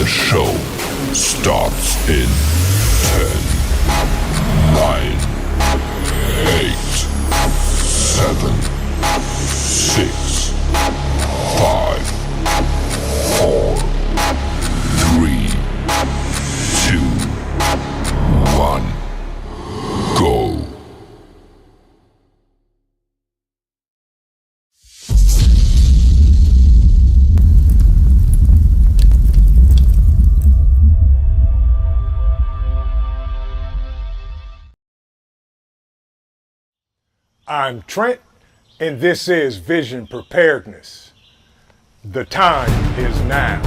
The show starts in 10, 9, 8, 7, 6, 5, 4, 3, 2, 1, go. I'm Trent, and this is Vision Preparedness. The time is now.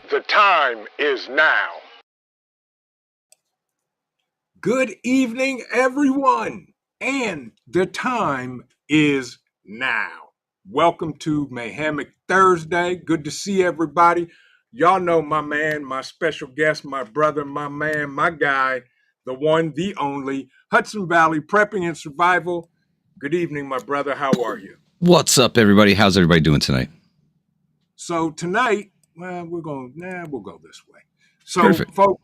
The time is now. Good evening, everyone, and the time is now. Welcome to Mayhemic Thursday. Good to see everybody. Y'all know my man, my special guest, my brother, my man, my guy, the one, the only, Hudson Valley Prepping and Survival. Good evening, my brother. How are you? What's up, everybody? How's everybody doing tonight? So tonight, well, we'll go this way. So, Perfect. folks,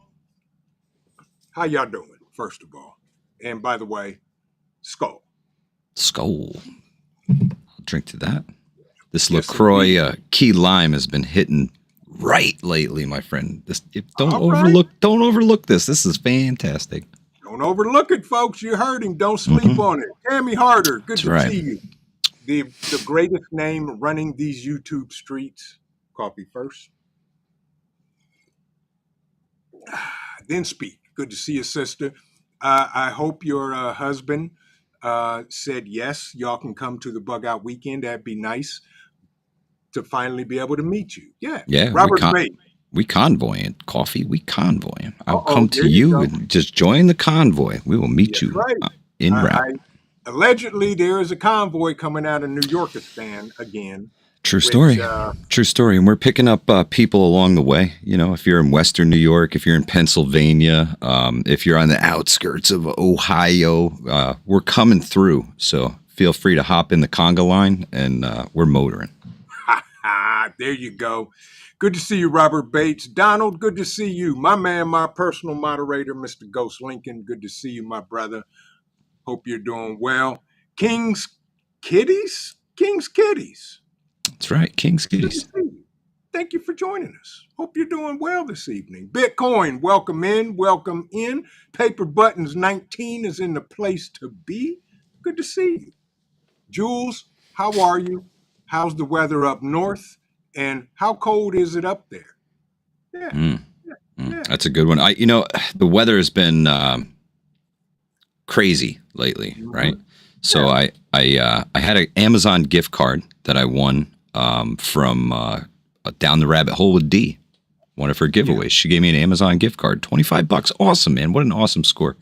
how y'all doing, first of all? And by the way, Skull. I'll drink to that. This LaCroix key lime has been hitting right lately, my friend. Don't overlook this. This is fantastic. Don't overlook it, folks. You heard him. Don't sleep on it. Tammy Harder, good to see you. The greatest name running these YouTube streets. Coffee first. Then speak. Good to see you, sister. I hope your husband said yes. Y'all can come to the Bugout weekend. That'd be nice to finally be able to meet you. Yeah. Robert Bates. We convoying coffee. We convoying. I'll come to you and just join the convoy. We will meet you in route. Allegedly, there is a convoy coming out of New Yorkistan again. True story. True story. And we're picking up people along the way. You know, if you're in Western New York, if you're in Pennsylvania, if you're on the outskirts of Ohio, we're coming through. So feel free to hop in the conga line, and we're motoring. There you go. Good to see you, Robert Bates. Donald, good to see you. My man, my personal moderator, Mr. Ghost Lincoln. Good to see you, my brother. Hope you're doing well. King's Kitties? That's right, King's Kitties. Thank you for joining us. Hope you're doing well this evening. Bitcoin, welcome in. Paper Buttons 19 is in the place to be. Good to see you. Jules, how are you? How's the weather up north? And how cold is it up there? Yeah. That's a good one. The weather has been crazy lately, right? So I had an Amazon gift card that I won from Down the Rabbit Hole with D, one of her giveaways. Yeah. She gave me an Amazon gift card, $25. Awesome, man. What an awesome score.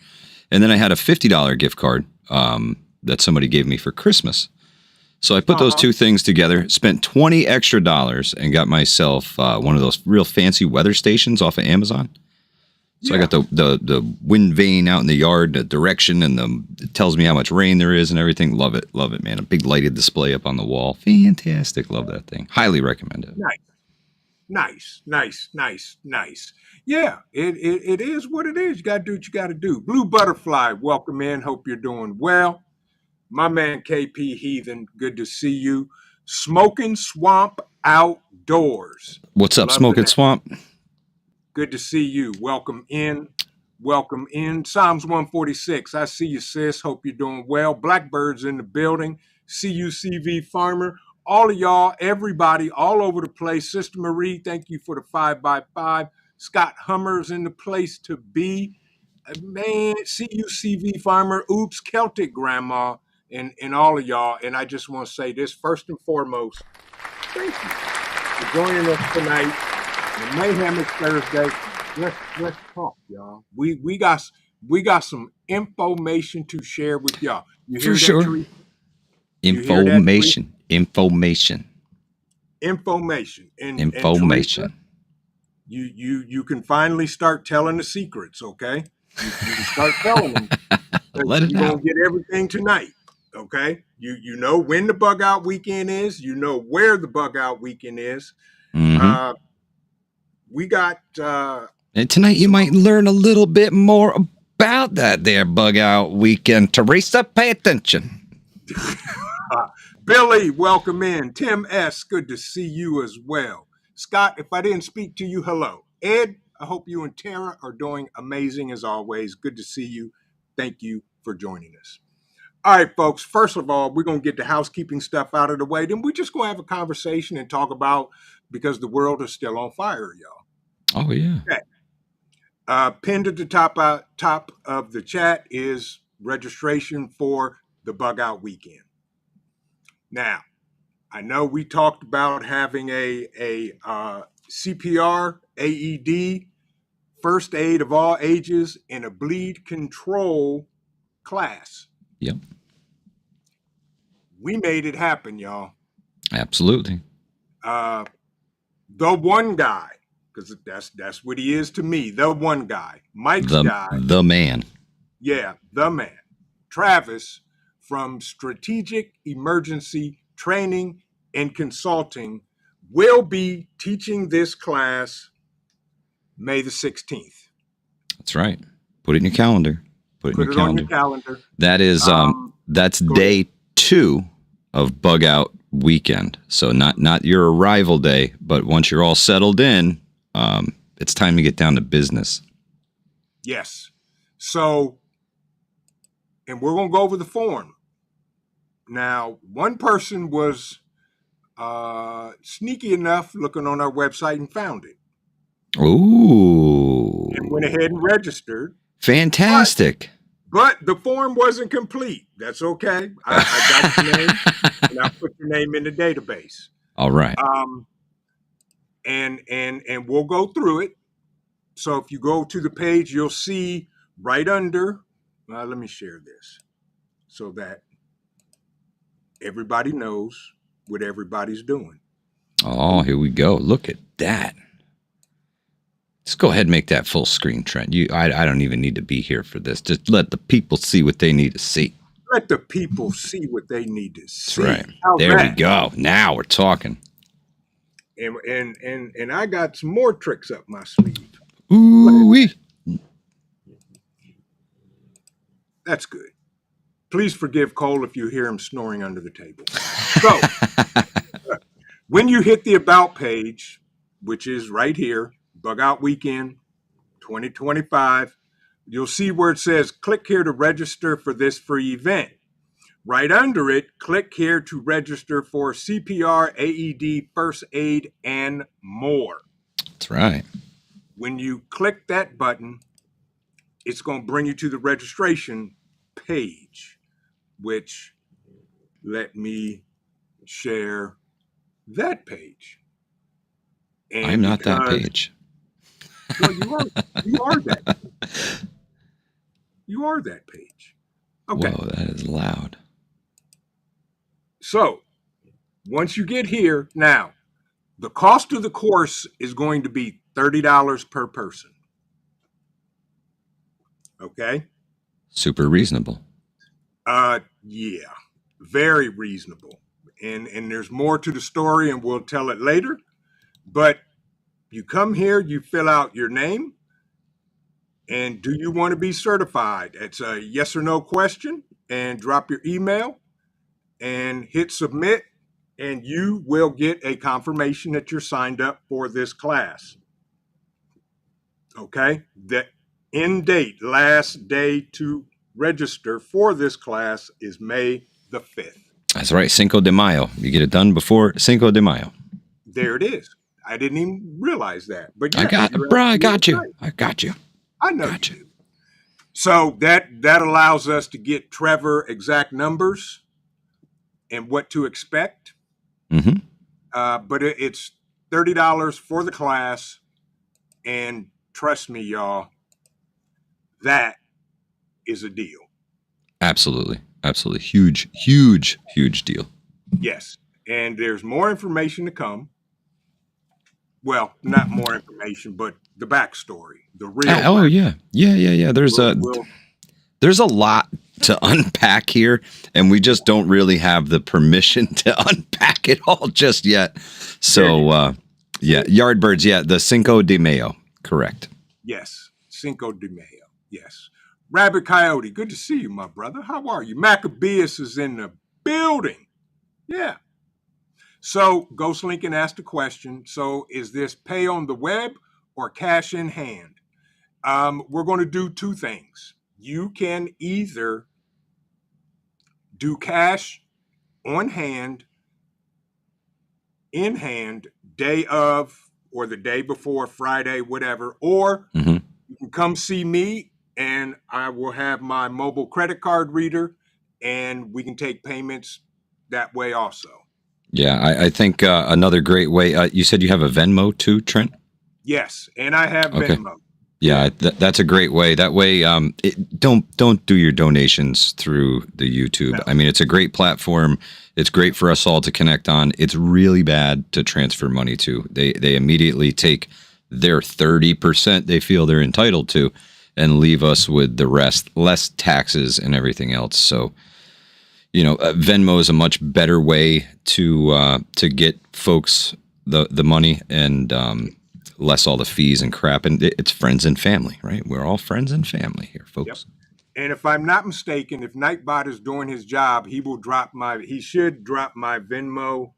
And then I had a $50 gift card that somebody gave me for Christmas. So I put those two things together, spent $20 extra and got myself one of those real fancy weather stations off of Amazon. So I got the wind vane out in the yard, the direction, and it tells me how much rain there is and everything. Love it, man. A big lighted display up on the wall. Fantastic. Love that thing. Highly recommend it. Nice. Yeah, it is what it is. You got to do what you got to do. Blue Butterfly, welcome in. Hope you're doing well. My man KP Heathen, good to see you. Smoking Swamp Outdoors. What's up, Smoking Swamp? Good to see you. Welcome in. Psalms 146. I see you, sis. Hope you're doing well. Blackbird's in the building. CUCV Farmer. All of y'all, everybody, all over the place. Sister Marie, thank you for the 5x5. Scott Hummer's in the place to be. Man, CUCV Farmer, Oops, Celtic Grandma, and all of y'all. And I just want to say this first and foremost. Thank you for joining us tonight on Mayhemic Thursday. Let's talk, y'all. We got some information to share with y'all. You hear for sure. Teresa? Information. And Teresa, you can finally start telling the secrets, okay? You can start telling them. Let it You're out. gonna get everything tonight, okay? You know when the bug out weekend is. You know where the bug out weekend is. Mm-hmm. We got and tonight you might learn a little bit more about that there bug out weekend. Teresa, pay attention. Billy, welcome in. Tim S., good to see you as well. Scott, if I didn't speak to you, hello. Ed, I hope you and Tara are doing amazing as always. Good to see you. Thank you for joining us. All right, folks. First of all, we're going to get the housekeeping stuff out of the way. Then we're just going to have a conversation and talk about, because the world is still on fire, y'all. Oh, yeah. Okay. Pinned at the top of the chat is registration for the bug out weekend. Now, I know we talked about having a CPR, AED, first aid of all ages, and a bleed control class. Yep. We made it happen, y'all. Absolutely. The one guy, because that's what he is to me. The one guy, Mike's guy. The man. Yeah, the man. Travis from Strategic Emergency Training and Consulting will be teaching this class May the 16th. That's right. Put it in your calendar. Put it on your calendar. That is that's day 2 of bug out weekend. So not your arrival day, but once you're all settled in, it's time to get down to business. Yes. So, and we're going to go over the form. Now, one person was sneaky enough looking on our website and found it. Ooh. And went ahead and registered. Fantastic. But the form wasn't complete. That's okay. I got your name, and I put your name in the database. All right. And we'll go through it. So if you go to the page, you'll see right under. Let me share this so that everybody knows what everybody's doing. Oh, here we go. Look at that. Let's go ahead and make that full screen, Trent. I don't even need to be here for this. Just let the people see what they need to see. Let the people see what they need to see. That's right. There we go. Now we're talking. And I got some more tricks up my sleeve. Ooh-wee. That's good. Please forgive Cole if you hear him snoring under the table. So, when you hit the About page, which is right here, Bug Out Weekend 2025, you'll see where it says, click here to register for this free event. Right under it, click here to register for CPR, AED, first aid, and more. That's right. When you click that button, it's going to bring you to the registration page, which let me share that page. And I'm not that page. Well, you are that. You are that page. Okay. Whoa, that is loud. So once you get here, now the cost of the course is going to be $30 per person. Okay. Super reasonable. Yeah, very reasonable. And there's more to the story, and we'll tell it later. But you come here, you fill out your name, and do you want to be certified? It's a yes or no question, and drop your email and hit submit, and you will get a confirmation that you're signed up for this class. Okay, the end date, last day to register for this class is May the 5th. That's right. Cinco de Mayo. You get it done before Cinco de Mayo. There it is. I didn't even realize that. But yes, I got you. Right. I got you. I know you do. So that allows us to get Trevor exact numbers and what to expect. Mm-hmm. But it's $30 for the class, and trust me, y'all, that is a deal. Absolutely. Absolutely. Huge deal. Yes. And there's more information to come. Well, not more information, but the backstory, the real. Yeah. There's a lot to unpack here, and we just don't really have the permission to unpack it all just yet. So, Yardbirds, the Cinco de Mayo, correct. Yes, Cinco de Mayo, yes. Rabbit Coyote, good to see you, my brother. How are you? Maccabeus is in the building. Yeah. So Ghost Lincoln asked a question. So is this pay on the web or cash in hand? We're going to do two things. You can either do cash on hand, in hand, day of, or the day before, Friday, whatever, or you can come see me and I will have my mobile credit card reader and we can take payments that way also. Yeah, I think another great way, you said you have a Venmo too, Trent? Yes, and I have Venmo. Yeah, that's a great way. That way, don't do your donations through the YouTube. No. I mean, it's a great platform. It's great for us all to connect on. It's really bad to transfer money to. They immediately take their 30% they feel they're entitled to and leave us with the rest, less taxes and everything else. So, Venmo is a much better way to get folks the money and less all the fees and crap. And it's friends and family, right? We're all friends and family here, folks. Yep. And if I'm not mistaken, if Nightbot is doing his job, he should drop my Venmo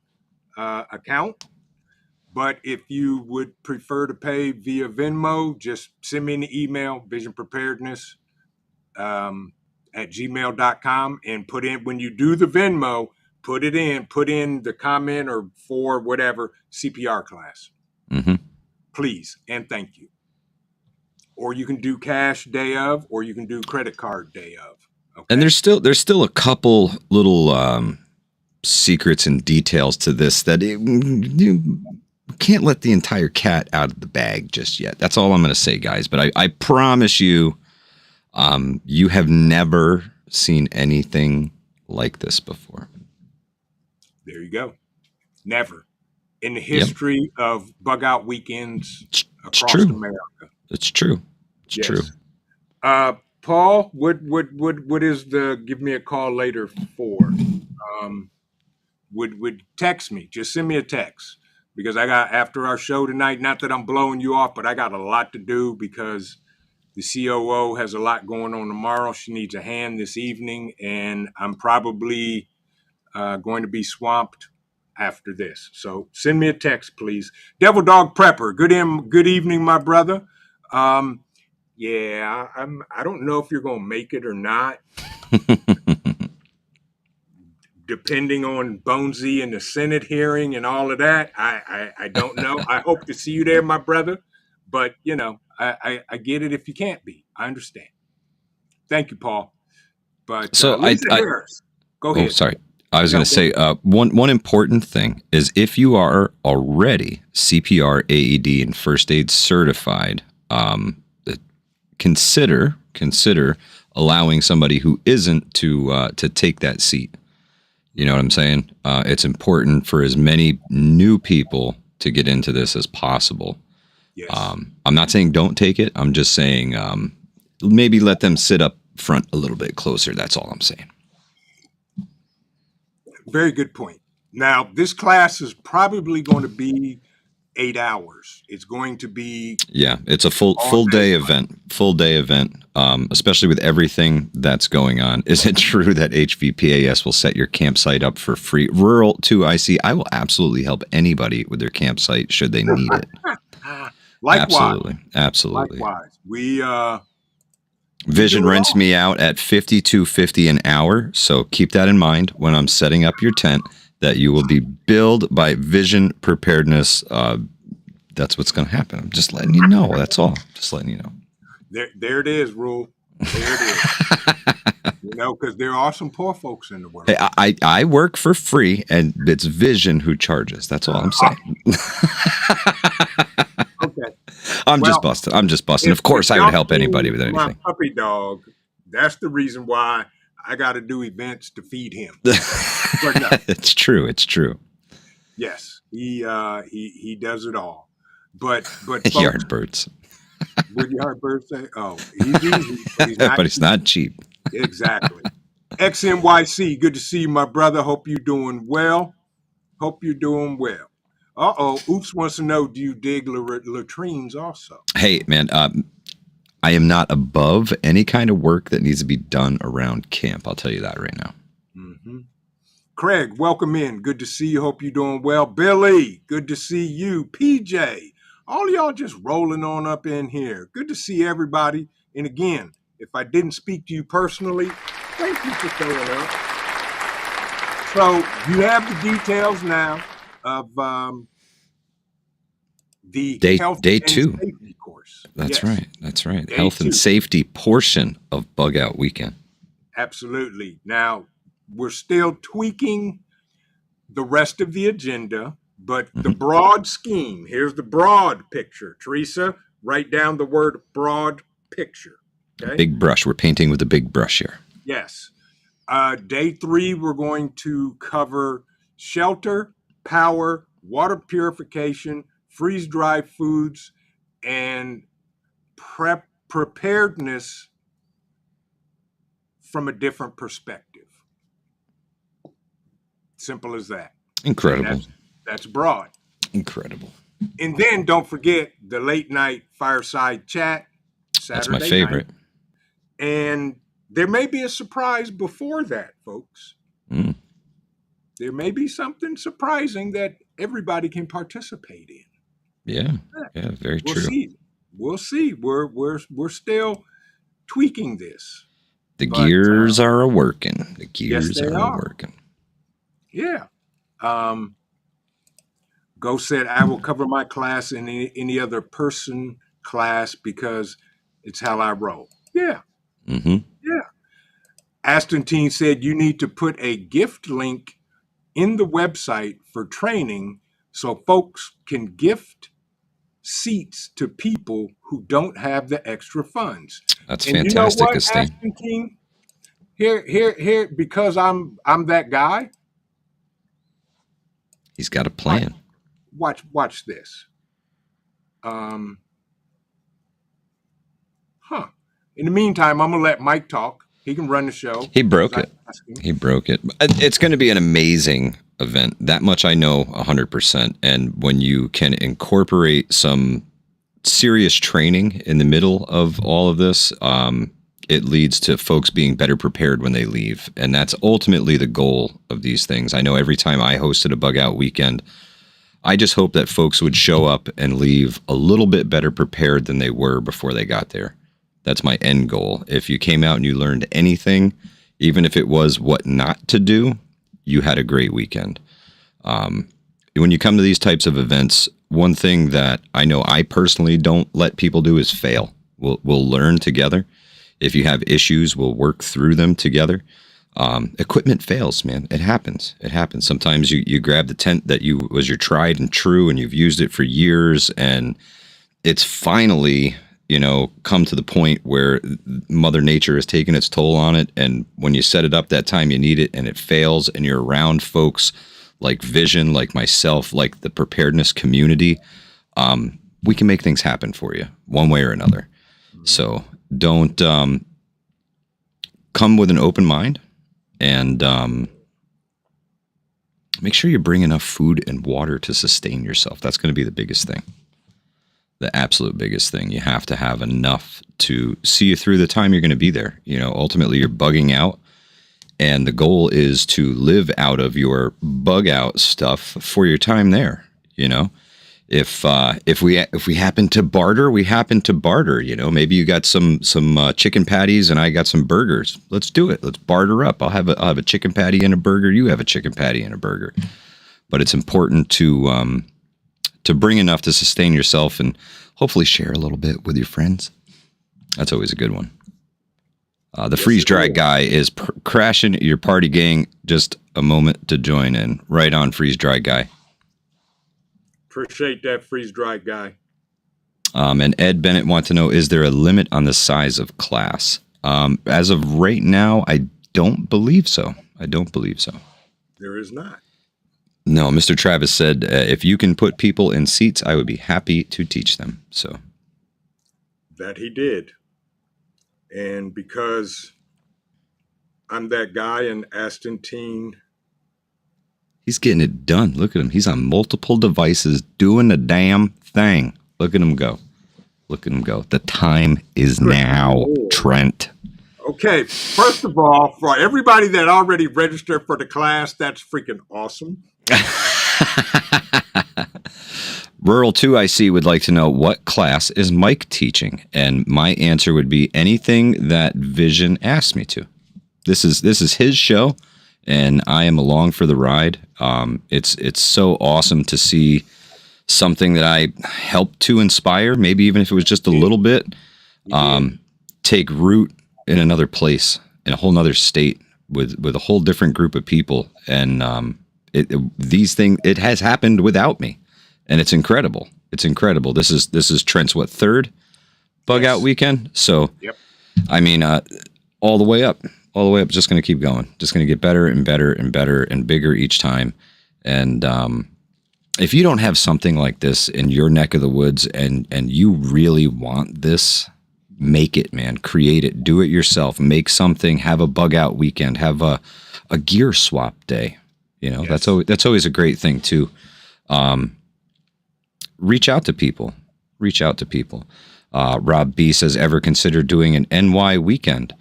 account. But if you would prefer to pay via Venmo, just send me an email, visionpreparedness at gmail.com, and put in, when you do the Venmo, put in the comment or for whatever CPR class. Mm-hmm. Please and thank you. Or you can do cash day of, or you can do credit card day of. Okay? And there's still a couple little secrets and details to this that you can't let the entire cat out of the bag just yet. That's all I'm going to say, guys. But I promise you, you have never seen anything like this before. There you go. Never. In the history of Bugout weekends across America. It's true. It's true. Paul, what is the give me a call later for? Would text me. Just send me a text. Because I got, after our show tonight, not that I'm blowing you off, but I got a lot to do because the COO has a lot going on tomorrow. She needs a hand this evening, and I'm probably going to be swamped after this. So send me a text, please. Devil Dog Prepper, good evening, my brother. I don't know if you're going to make it or not. Depending on Bonesy and the Senate hearing and all of that, I don't know. I hope to see you there, my brother. But, I get it if you can't be. I understand. Thank you, Paul. But so go ahead. Oh, sorry. I was going to say one important thing is if you are already CPR, AED, and first aid certified, consider allowing somebody who isn't to take that seat. You know what I'm saying? It's important for as many new people to get into this as possible. Yes. I'm not saying don't take it. I'm just saying maybe let them sit up front a little bit closer. That's all I'm saying. Very good point. Now, this class is probably going to be 8 hours. It's going to be it's a full day event. Full day event. Especially with everything that's going on. Is it true that HVPAS will set your campsite up for free? Rural too. I see. I will absolutely help anybody with their campsite should they need it. Likewise. Absolutely. Likewise. We Vision rents me out at $52.50 an hour. So keep that in mind when I'm setting up your tent, that you will be billed by Vision Preparedness. That's what's going to happen. I'm just letting you know. That's all. Just letting you know. There it is, Rule. There it is. Because there are some poor folks in the world. Hey, I work for free, and it's Vision who charges. That's all I'm saying. Okay. I'm just busting. Of course, I would help anybody with anything. My puppy dog, that's the reason why I got to do events to feed him. But no. It's true. Yes, he does it all. But folks, Yardbirds. What Yardbirds say? Oh, he's easy, but he's not cheap. Exactly. XNYC, good to see you, my brother. Hope you're doing well. Oops wants to know, do you dig latrines also? Hey, man, I am not above any kind of work that needs to be done around camp. I'll tell you that right now. Mm-hmm. Craig, welcome in. Good to see you. Hope you're doing well. Billy, good to see you. PJ, all of y'all just rolling on up in here. Good to see everybody. And again, if I didn't speak to you personally, thank you for showing up. So you have the details now of the day health day and 2 safety course. That's Yes. right. That's right. Day Health 2. and safety portion of Bugout weekend. Absolutely. Now, we're still tweaking the rest of the agenda, but the broad scheme, here's the broad picture. Teresa, write down the word broad picture. Okay? Big brush. We're painting with a big brush here. Yes. Day 3, we're going to cover shelter, power, water purification, freeze-dried foods, and preparedness from a different perspective. Simple as that. Incredible. That's broad. Incredible. And then don't forget the late night fireside chat. That's my Saturday favorite. night. And there may be a surprise before that, folks. Mm. There may be something surprising that everybody can participate in. Yeah, very true. We'll see. We're still tweaking this. The gears are a working. The gears yes, they are working. Yeah. Go said, I will cover my class in any other person class because it's how I roll. Yeah. Mm-hmm. Yeah. Aston Teen said you need to put a gift link in the website for training so folks can gift seats to people who don't have the extra funds. That's and fantastic, you know what, Aston. Aston Teen? Here, because I'm that guy. He's got a plan. Watch this. In the meantime, I'm gonna let Mike talk. He can run the show. He broke it. It's going to be an amazing event. That much I know 100%. And when you can incorporate some serious training in the middle of all of this, it leads to folks being better prepared when they leave. And that's ultimately the goal of these things. I know every time I hosted a Bugout weekend, I just hope that folks would show up and leave a little bit better prepared than they were before they got there. That's my end goal. If you came out and you learned anything, even if it was what not to do, you had a great weekend. When you come to these types of events, one thing that I know I personally don't let people do is fail. We'll learn together. If you have issues, we'll work through them together. Equipment fails, man. It happens. Sometimes you grab the tent that was your tried and true and you've used it for years and it's finally come to the point where Mother Nature has taken its toll on it. And when you set it up that time you need it and it fails and you're around folks like Vision, like myself, like the preparedness community, we can make things happen for you one way or another. So Don't come with an open mind, and make sure you bring enough food and water to sustain yourself. That's going to be the biggest thing. The absolute biggest thing. You have to have enough to see you through the time you're going to be there. You know, ultimately you're bugging out, and the goal is to live out of your bug out stuff for your time there. You know, if we happen to barter, we happen to barter. You know, maybe you got some chicken patties and I got some burgers. Let's do it. Let's barter up. I'll have a chicken patty and a burger. You have a chicken patty and a burger. But it's important to bring enough to sustain yourself and hopefully share a little bit with your friends. That's always a good one. The freeze dry guy is crashing your party gang. Just a moment to join in. Right on, freeze dry guy. Appreciate that, freeze dry guy. And Ed Bennett wants to know, is there a limit on the size of class? As of right now, I don't believe so. There is not. No, Mr. Travis said, if you can put people in seats, I would be happy to teach them. So that he did. And because I'm that guy in Aston Teen, he's getting it done. Look at him. He's on multiple devices doing the damn thing. Look at him go. The time is now, Trent. Okay, first of all, for everybody that already registered for the class, that's freaking awesome. Rural 2, I see, would like to know, what class is Mike teaching? And my answer would be anything that Vision asked me to. This is his show, and I am along for the ride. It's so awesome to see something that I helped to inspire, maybe even if it was just a little bit, take root in another place, in a whole nother state, with a whole different group of people. And these things, it has happened without me. And it's incredible. This is Trent's third bug out weekend. So, yep. I mean, all the way up, just going to keep going. Just going to get better and better and better and bigger each time. And if you don't have something like this in your neck of the woods and you really want this, make it, man. Create it. Do it yourself. Make something. Have a bug out weekend. Have a gear swap day. You know, yes. that's always a great thing too. Reach out to people. Rob B says, ever consider doing an NY weekend?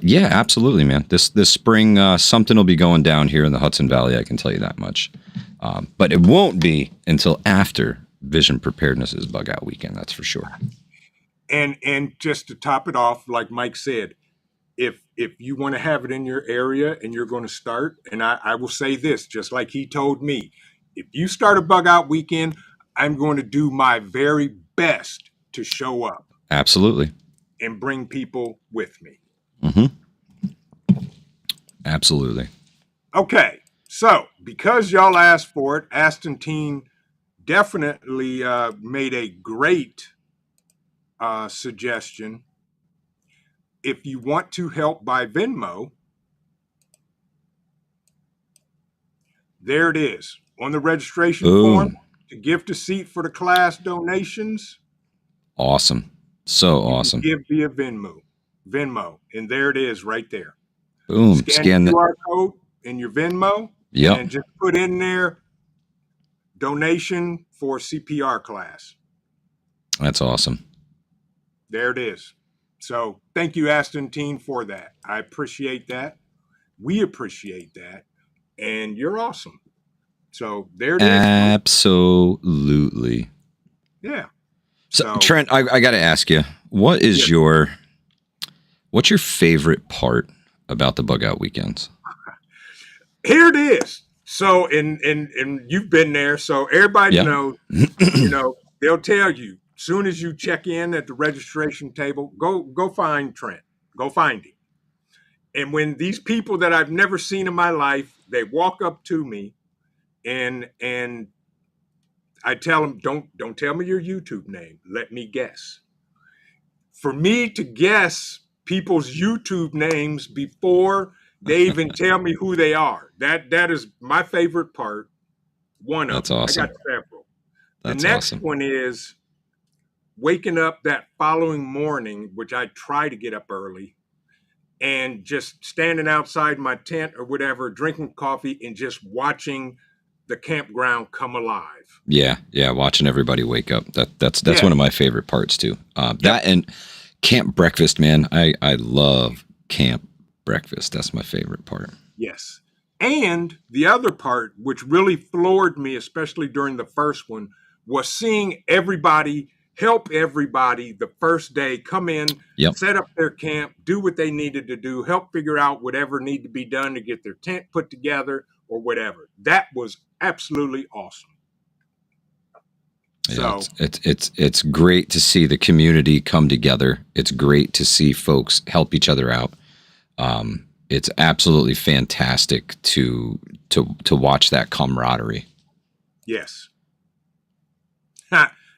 Yeah, absolutely, man. This spring, something will be going down here in the Hudson Valley. I can tell you that much. But it won't be until after Vision Preparedness' bug out weekend. That's for sure. And just to top it off, like Mike said, if you want to have it in your area and you're going to start, and I will say this, just like he told me, if you start a bug out weekend, I'm going to do my very best to show up. Absolutely. And bring people with me. Mm-hmm. Absolutely. Okay. So because y'all asked for it, Aston Teen definitely made a great suggestion. If you want to help by Venmo, there it is on the registration form. To gift a seat for the class donations. Awesome. So awesome. Give via Venmo. And there it is right there. Boom. Scan the QR code in your Venmo. Yep. And just put in there donation for CPR class. That's awesome. There it is. So thank you, Aston Teen, for that. I appreciate that. We appreciate that. And you're awesome. So there it is. Absolutely. Yeah. So Trent, I got to ask you, what's your favorite part about the bug out weekends? Here it is. So, and you've been there. So everybody knows, they'll tell you, soon as you check in at the registration table, go find Trent, go find him. And when these people that I've never seen in my life, they walk up to me, and I tell them, don't tell me your YouTube name. Let me guess. For me to guess people's YouTube names before they even tell me who they are, that is my favorite part. One of them. That's awesome. I got several. That's the next awesome. one is waking up that following morning, which I try to get up early, and just standing outside my tent or whatever, drinking coffee and just watching the campground come alive. Yeah, watching everybody wake up. That's Yeah. one of my favorite parts too. That and camp breakfast, man. I love camp breakfast. That's my favorite part. Yes. And the other part, which really floored me, especially during the first one, was seeing everybody help everybody the first day come in, Yep. set up their camp, do what they needed to do, help figure out whatever needed to be done to get their tent put together or whatever. That was absolutely awesome. Yeah, So it's great to see the community come together. It's great to see folks help each other out. It's absolutely fantastic to watch that camaraderie. yes.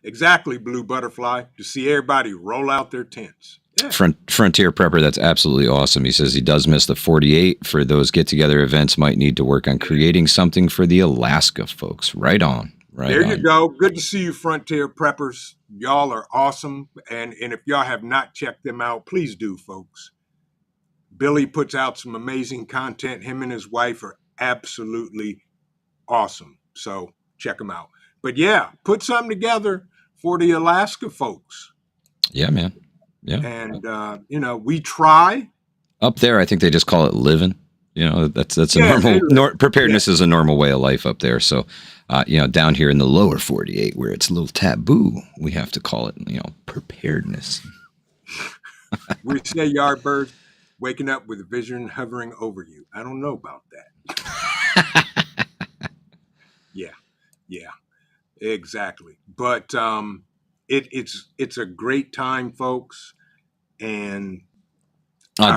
Exactly, Blue Butterfly, to see everybody roll out their tents. Yeah. Frontier Prepper, that's absolutely awesome. He says he does miss the 48. For those get-together events, might need to work on creating something for the Alaska folks. Right on. Right there on. you go. Good to see you, Frontier Preppers. Y'all are awesome. And if y'all have not checked them out, please do, folks. Billy puts out some amazing content. Him and his wife are absolutely awesome. So check them out. But yeah, put something together for the Alaska folks. Yeah, man. Yeah. And, we try. Up there, I think they just call it living. That's a Yeah, normal preparedness is a normal way of life up there. So, down here in the lower 48, where it's a little taboo, we have to call it, preparedness. We say Yardbirds, waking up with a vision hovering over you. I don't know about that. Yeah, exactly. But it's a great time, folks. And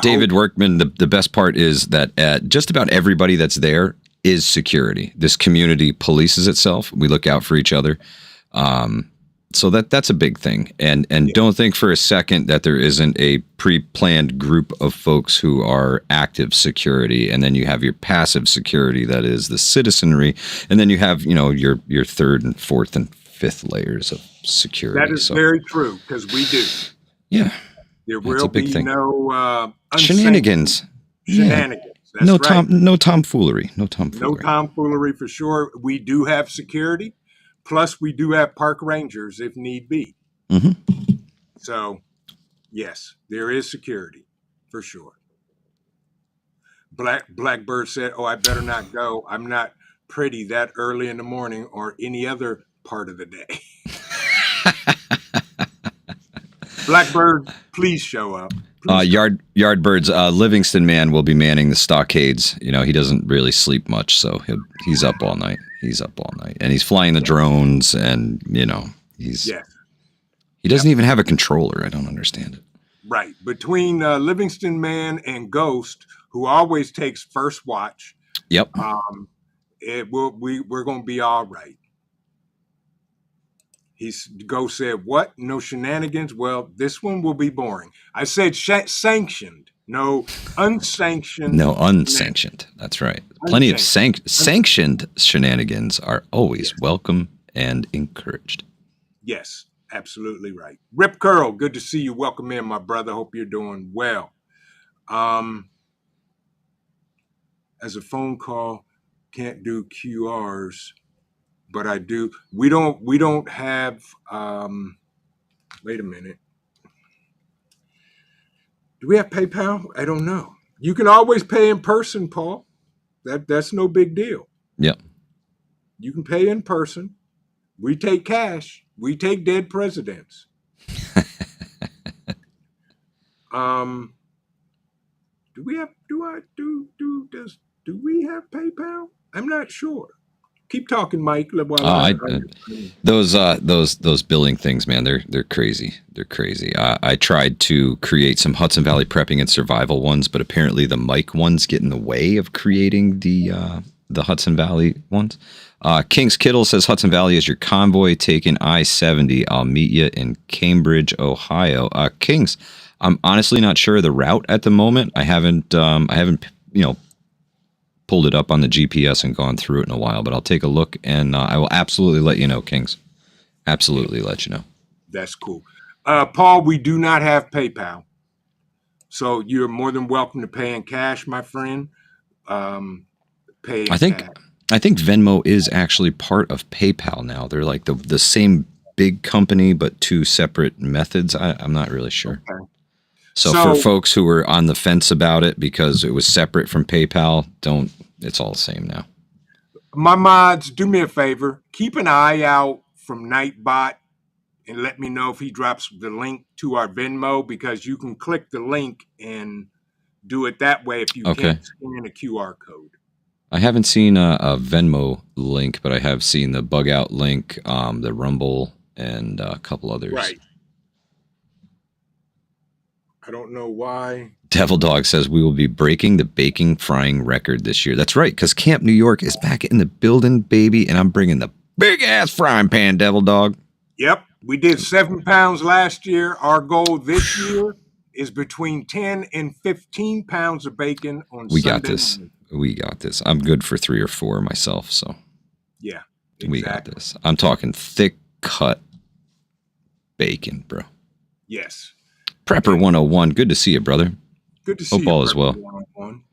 David Workman, the best part is that just about everybody that's there is security. This community polices itself. We look out for each other. So that's a big thing. And don't think for a second that there isn't a pre-planned group of folks who are active security. And then you have your passive security, that is the citizenry. And then you have, your third and fourth and fifth layers of security. That is very true, because we do. Yeah. There will be no shenanigans. Shenanigans. Yeah. No tomfoolery. No tomfoolery for sure. We do have security. Plus, we do have park rangers if need be. Mm-hmm. So, yes, there is security for sure. Blackbird said, "Oh, I better not go. I'm not pretty that early in the morning or any other part of the day." Blackbird, please show up. Yardbirds, Livingston man will be manning the stockades. He doesn't really sleep much, so he's up all night. And he's flying the drones, and he doesn't even have a controller. I don't understand it. Right. Between Livingston man and Ghost, who always takes first watch. Yep. We're going to be all right. Ghost said, "What? No shenanigans? Well, this one will be boring." I said sanctioned, no unsanctioned. No unsanctioned. That's right. Plenty of sanctioned shenanigans are always welcome and encouraged. Yes, absolutely right. Rip Curl, good to see you. Welcome in, my brother. Hope you're doing well. As a phone call, can't do QRs. But I do. We don't have. Wait a minute. Do we have PayPal? I don't know. You can always pay in person, Paul. That's no big deal. Yep. You can pay in person. We take cash. We take dead presidents. Do we have PayPal? I'm not sure. Keep talking, Mike. Those billing things, man, they're crazy. They're crazy. I tried to create some Hudson Valley prepping and survival ones, but apparently the Mike ones get in the way of creating the Hudson Valley ones. Kings Kittle says Hudson Valley is your convoy taking I-70. I'll meet you in Cambridge, Ohio. Kings, I'm honestly not sure of the route at the moment. I haven't pulled it up on the GPS and gone through it in a while, but I'll take a look, and I will absolutely let you know, Kings. Absolutely let you know. That's cool. Paul, we do not have PayPal. So you're more than welcome to pay in cash, my friend. Pay in I think cash. I think Venmo is actually part of PayPal now. They're like the same big company, but two separate methods. I'm not really sure. Okay. So for folks who were on the fence about it because it was separate from PayPal, it's all the same now. My mods, do me a favor. Keep an eye out from Nightbot and let me know if he drops the link to our Venmo, because you can click the link and do it that way if you can't scan a QR code. I haven't seen a Venmo link, but I have seen the Bugout link, the Rumble, and a couple others. Right. I don't know why. Devil Dog says we will be breaking the baking frying record this year. That's right, because Camp New York is back in the building, baby, and I'm bringing the big ass frying pan, Devil Dog. Yep, we did 7 pounds last year. Our goal this year is between 10 and 15 pounds of bacon on Sunday. We got this. We got this. I'm good for 3 or 4 myself, so yeah, exactly. We got this. I'm talking thick cut bacon, bro. Yes. Prepper 101. Good to see you, brother. Good to see you. Hope all is well. 101.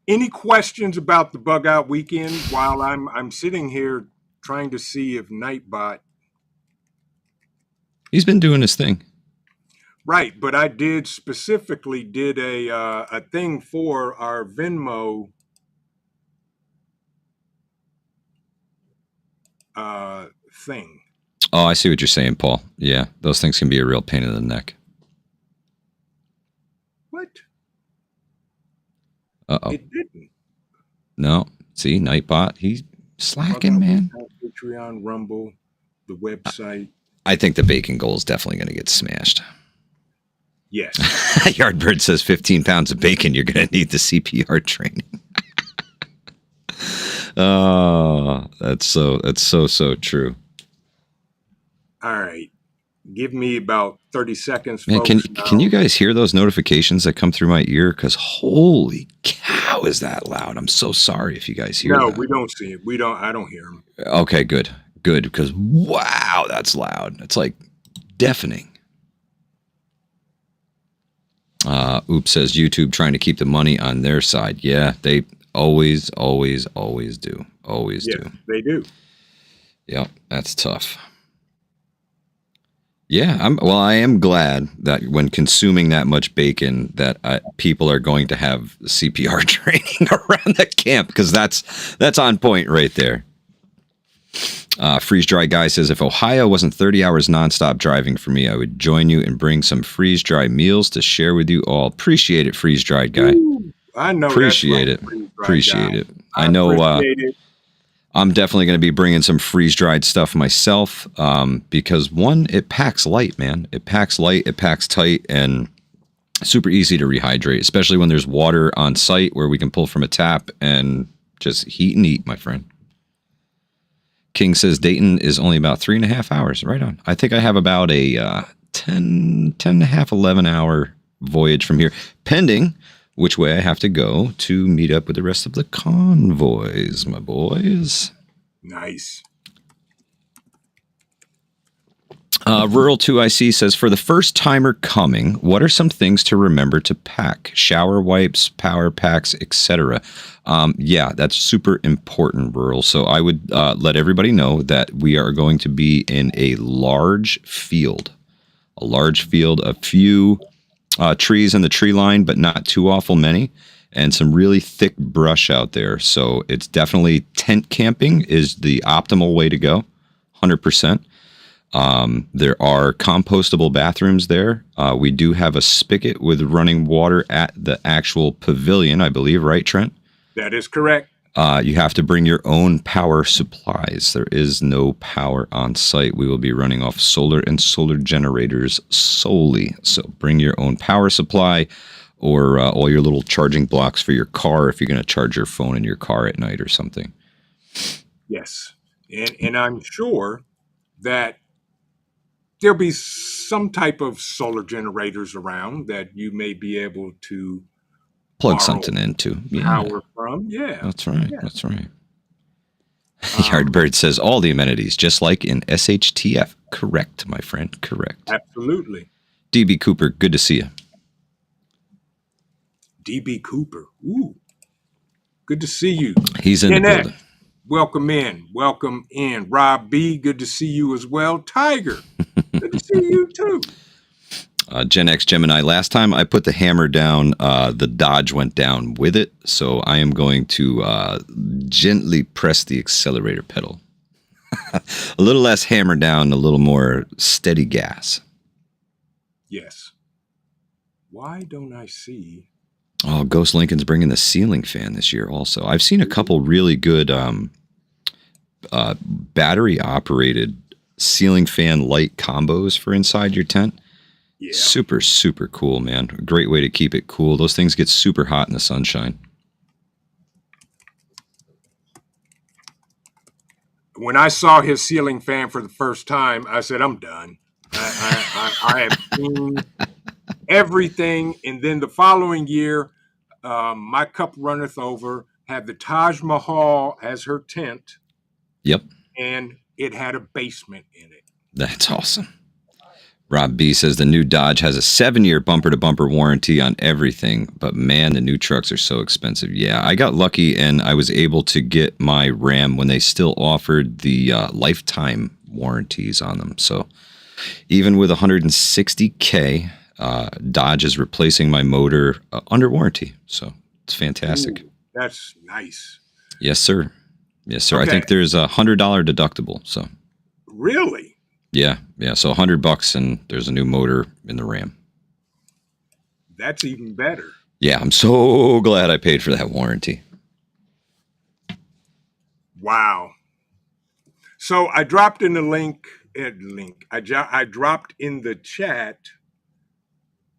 Any questions about the Bugout weekend while I'm sitting here trying to see if Nightbot? He's been doing his thing. Right, but I specifically did a thing for our Venmo thing. Oh, I see what you're saying, Paul. Yeah, those things can be a real pain in the neck. What? Uh-oh. It didn't. No. See, Nightbot, he's slacking, man. Patreon, Rumble, the website. I think the bacon goal is definitely going to get smashed. Yes. Yardbird says 15 pounds of bacon, you're going to need the CPR training. Oh, that's so true. All right. Give me about 30 seconds, man, folks. Can you guys hear those notifications that come through my ear? Because holy cow, is that loud? I'm so sorry if you guys hear that. No, we don't see it. I don't hear them. Okay, good. Good, because wow, that's loud. It's like deafening. Oops says YouTube trying to keep the money on their side. Yeah, they always do. Always do. They do. Yep, that's tough. Yeah, I am glad that when consuming that much bacon that people are going to have CPR training around the camp, because that's on point right there. Freeze Dry Guy says, if Ohio wasn't 30 hours nonstop driving for me, I would join you and bring some freeze dry meals to share with you all. Appreciate it, Freeze Dry Guy. Ooh, I know. Appreciate it. I know. I'm definitely going to be bringing some freeze dried stuff myself, because one, it packs light, man. It packs light, it packs tight, and super easy to rehydrate, especially when there's water on site where we can pull from a tap and just heat and eat, my friend. King says Dayton is only about 3.5 hours. Right on. I think I have about a 10 and a half, 11 hour voyage from here, pending which way I have to go to meet up with the rest of the convoys, my boys. Nice. Rural 2IC says, for the first timer coming, what are some things to remember to pack? Shower wipes, power packs, etc. Yeah, that's super important, Rural. So I would let everybody know that we are going to be in a large field. A few trees in the tree line, but not too awful many, and some really thick brush out there. So it's definitely tent camping is the optimal way to go, 100%. There are compostable bathrooms there. We do have a spigot with running water at the actual pavilion, I believe, right, Trent? That is correct. You have to bring your own power supplies. There is no power on site. We will be running off solar and solar generators solely. So bring your own power supply or all your little charging blocks for your car if you're going to charge your phone in your car at night or something. Yes. And I'm sure that there'll be some type of solar generators around that you may be able to plug something into. Power from. Yeah. That's right. Yeah. That's right. Yardbird says all the amenities, just like in SHTF. Correct, my friend. Correct. Absolutely. DB Cooper, good to see you. DB Cooper. Ooh. Good to see you. He's in the Kenneth, building. welcome in. Welcome in. Rob B, good to see you as well. Tiger, good to see you too. Gen X Gemini, last time I put the hammer down, the Dodge went down with it. So I am going to gently press the accelerator pedal. A little less hammer down, a little more steady gas. Yes. Why don't I see? Oh, Ghost Lincoln's bringing the ceiling fan this year also. I've seen a couple really good battery-operated ceiling fan light combos for inside your tent. Yeah. Super, super cool, man. A great way to keep it cool. Those things get super hot in the sunshine. When I saw his ceiling fan for the first time, I said, I'm done. I have seen everything. And then the following year, my cup runneth over, had the Taj Mahal as her tent. Yep. And it had a basement in it. That's awesome. Rob B says the new Dodge has a 7-year bumper-to-bumper warranty on everything, but man, the new trucks are so expensive. Yeah, I got lucky and I was able to get my Ram when they still offered the lifetime warranties on them. So even with $160K, Dodge is replacing my motor under warranty. So it's fantastic. Ooh, that's nice. Yes, sir. Yes, sir. Okay. I think there's a $100 deductible. So really? Yeah. So $100 and there's a new motor in the Ram. That's even better. Yeah, I'm so glad I paid for that warranty. Wow. So I dropped in the link. I dropped in the chat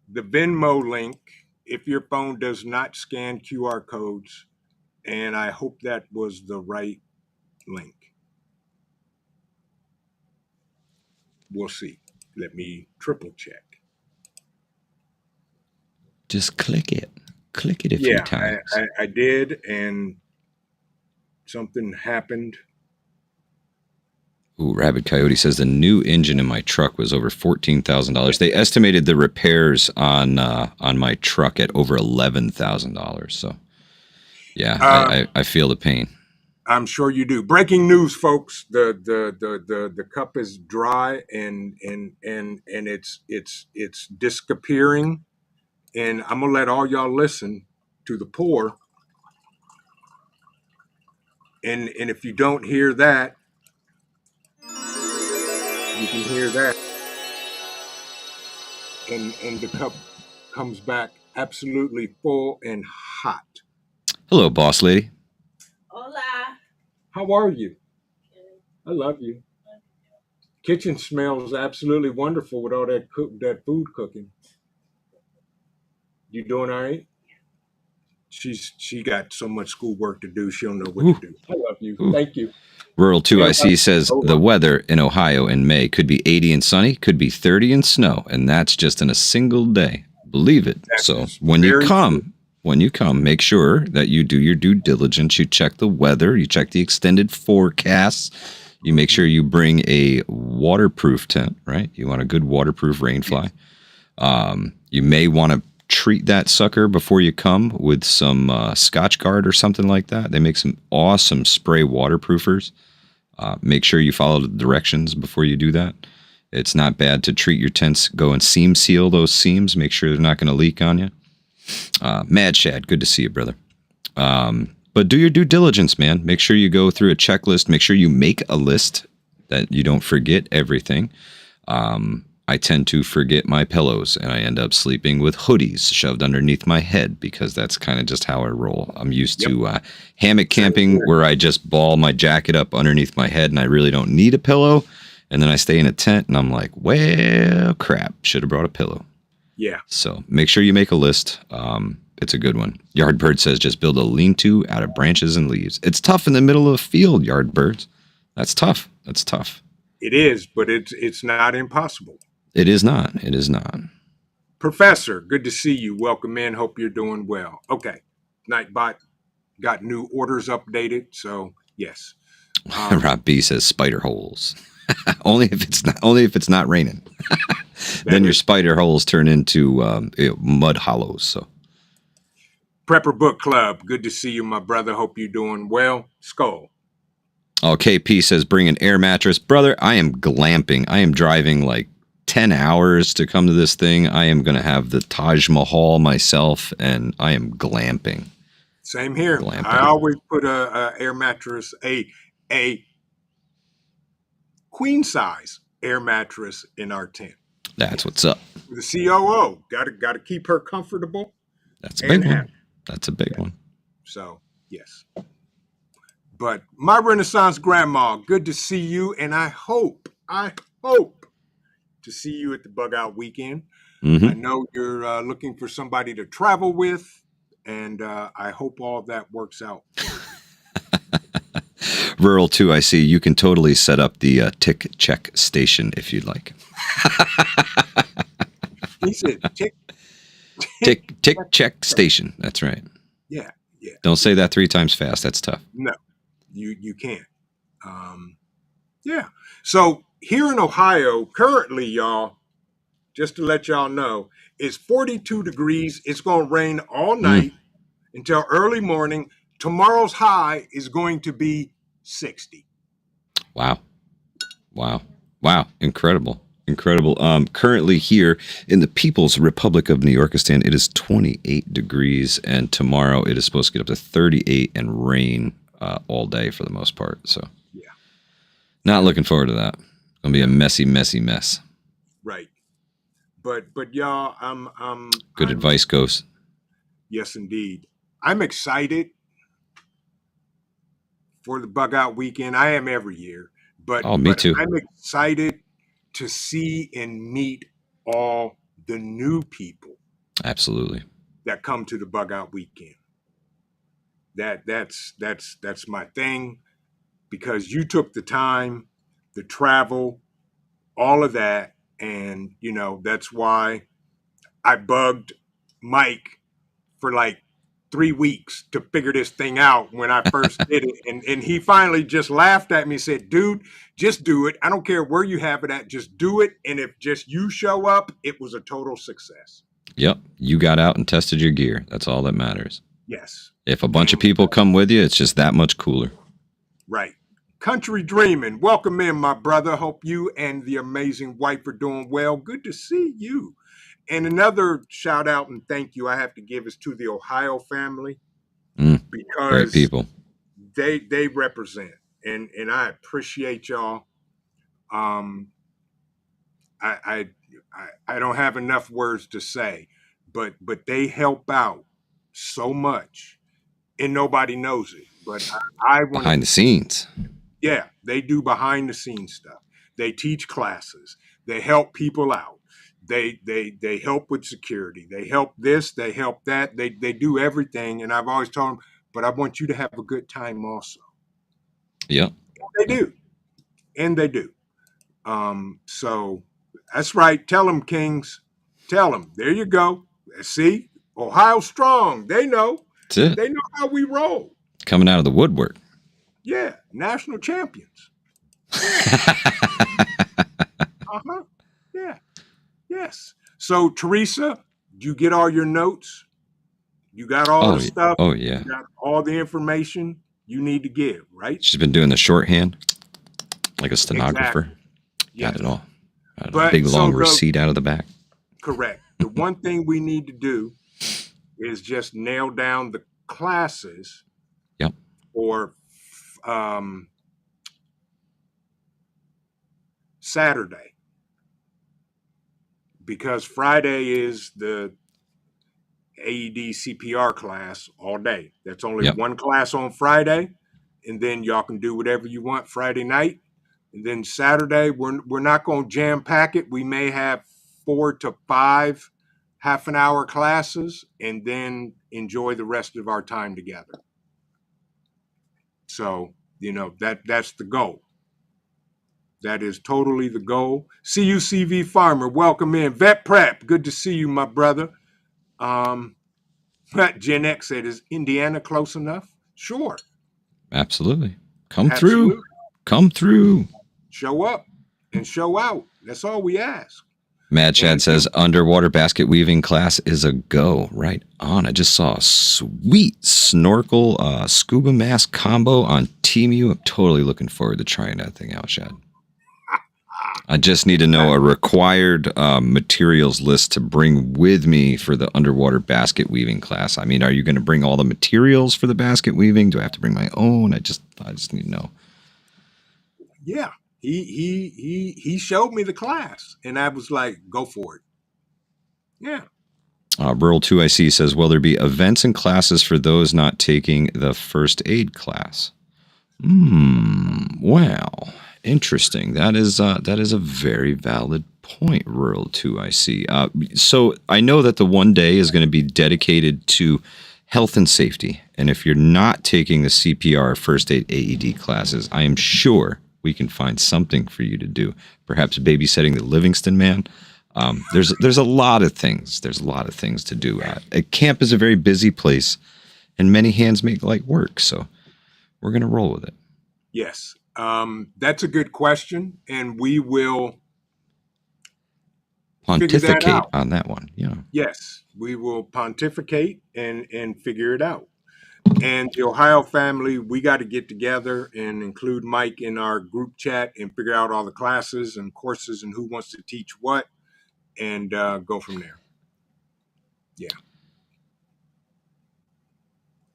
the Venmo link if your phone does not scan QR codes, and I hope that was the right link. We'll see. Let me triple check. Just click it. Click it a few times. I did, and something happened. Ooh, Rabbit Coyote says the new engine in my truck was over $14,000. They estimated the repairs on my truck at over $11,000. So, yeah, I feel the pain. I'm sure you do. Breaking news, folks. The cup is dry and it's disappearing. And I'm gonna let all y'all listen to the pour. And if you don't hear that, you can hear that. And the cup comes back absolutely full and hot. Hello, boss lady. Hola. How are you? I love you. Kitchen smells absolutely wonderful with all that food cooking. You doing all right? She got so much schoolwork to do. She don't know what to do. I love you. Ooh. Thank you. Rural 2IC says the weather in Ohio in May could be 80 and sunny, could be 30 and snow, and that's just in a single day. Believe it. That's so when you come, make sure that you do your due diligence. You check the weather, you check the extended forecasts, you make sure you bring a waterproof tent, right? You want a good waterproof rainfly. You may want to treat that sucker before you come with some Scotch Guard or something like that. They make some awesome spray waterproofers. Make sure you follow the directions before you do that. It's not bad to treat your tents. Go and seam seal those seams. Make sure they're not going to leak on you. Mad Shad, good to see you, brother. But do your due diligence, man. Make sure you go through a checklist. Make sure you make a list that you don't forget everything. I tend to forget my pillows, and I end up sleeping with hoodies shoved underneath my head because that's kind of just how I roll. I'm used to hammock camping where I just ball my jacket up underneath my head and I really don't need a pillow. And then I stay in a tent and I'm like, well, crap, should have brought a pillow. Yeah. So make sure you make a list. It's a good one. Yardbird says just build a lean-to out of branches and leaves. It's tough in the middle of a field, Yardbirds. That's tough. That's tough. It is, but it's not impossible. It is not. It is not. Professor, good to see you. Welcome in. Hope you're doing well. Okay. Nightbot got new orders updated. So, yes. Rob B says spider holes. only if it's not raining. Then your spider holes turn into mud hollows. So, Prepper Book Club, good to see you, my brother. Hope you're doing well. Skull. oh, KP says bring an air mattress, brother. I am glamping. I am driving like 10 hours to come to this thing. I am going to have the Taj Mahal myself, and I am glamping. Same here. Glamping. I always put a air mattress, a queen size air mattress in our tent. That's what's up. The COO got to keep her comfortable. That's a big one. That's a big one. So yes. But my Renaissance grandma, good to see you, and I hope to see you at the Bugout weekend. Mm-hmm. I know you're looking for somebody to travel with, and I hope all of that works out. Rural 2, I see. You can totally set up the tick check station if you'd like. He said tick check station. That's right. Yeah. Don't say that 3 times fast. That's tough. No, you can't. Yeah. So here in Ohio, currently, y'all, just to let y'all know, it's 42 degrees. It's going to rain all night until early morning. Tomorrow's high is going to be 60. Wow. Incredible. Currently here in the People's Republic of New Yorkistan, it is 28 degrees, and tomorrow it is supposed to get up to 38 and rain all day for the most part. So, yeah, not looking forward to that. It's gonna be a messy mess. Right. But y'all, I'm good advice, Ghost. Yes, indeed. I'm excited for the Bugout weekend. I am every year, but me too. I'm excited to see and meet all the new people. Absolutely. That come to the Bugout weekend. That's my thing, because you took the time, the travel, all of that, and that's why I bugged Mike for like 3 weeks to figure this thing out when I first did it. And he finally just laughed at me and said, dude, just do it. I don't care where you have it at. Just do it. And if just you show up, it was a total success. Yep. You got out and tested your gear. That's all that matters. Yes. If a bunch of people come with you, it's just that much cooler. Right. Country Dreaming. Welcome in, my brother. Hope you and the amazing wife are doing well. Good to see you. And another shout out and thank you I have to give is to the Ohio family, because great people. They represent, and I appreciate y'all. I don't have enough words to say, but they help out so much, and nobody knows it. But I want behind the scenes. Yeah, they do behind the scenes stuff. They teach classes. They help people out. They help with security. They help this. They help that. They do everything. And I've always told them, but I want you to have a good time also. Yep. And they do. So that's right. Tell them, Kings. Tell them. There you go. See, Ohio strong. They know. That's it. They know how we roll. Coming out of the woodwork. Yeah, national champions. Yeah. Yes. So, Teresa, you get all your notes? You got all the stuff? Oh, yeah. You got all the information you need to give, right? She's been doing the shorthand like a stenographer. Exactly. Yes. Got it all. Got a big, long receipt out of the back. Correct. The one thing we need to do is just nail down the classes. Yep. For Saturday. Because Friday is the AED CPR class all day. That's only one class on Friday, and then y'all can do whatever you want Friday night. And then Saturday, we're not going to jam pack it. We may have 4 to 5 half-an-hour classes, and then enjoy the rest of our time together. So, that's the goal. That is totally the goal. CUCV Farmer, welcome in. Vet Prep, good to see you, my brother. Gen X said, is Indiana close enough? Sure. Absolutely. Come through. Come through. Show up and show out. That's all we ask. Mad Chad says underwater basket weaving class is a go. Right on. I just saw a sweet snorkel scuba mask combo on Temu. I'm totally looking forward to trying that thing out, Chad. I just need to know a required materials list to bring with me for the underwater basket weaving class. I mean, are you going to bring all the materials for the basket weaving? Do I have to bring my own? I just need to know. Yeah, he showed me the class, and I was like, go for it. Yeah. Rural 2IC says, will there be events and classes for those not taking the first aid class? Wow. Interesting. That is a very valid point, Rural 2IC. So I know that the one day is going to be dedicated to health and safety. And if you're not taking the CPR first aid AED classes, I am sure we can find something for you to do. Perhaps babysitting the Livingston man. There's a lot of things. There's a lot of things to do. Camp is a very busy place, and many hands make light work. So we're going to roll with it. Yes. That's a good question, and we will pontificate on that one. Yeah. Yes, we will pontificate and figure it out. And the Ohio family, we got to get together and include Mike in our group chat and figure out all the classes and courses and who wants to teach what, and go from there. Yeah.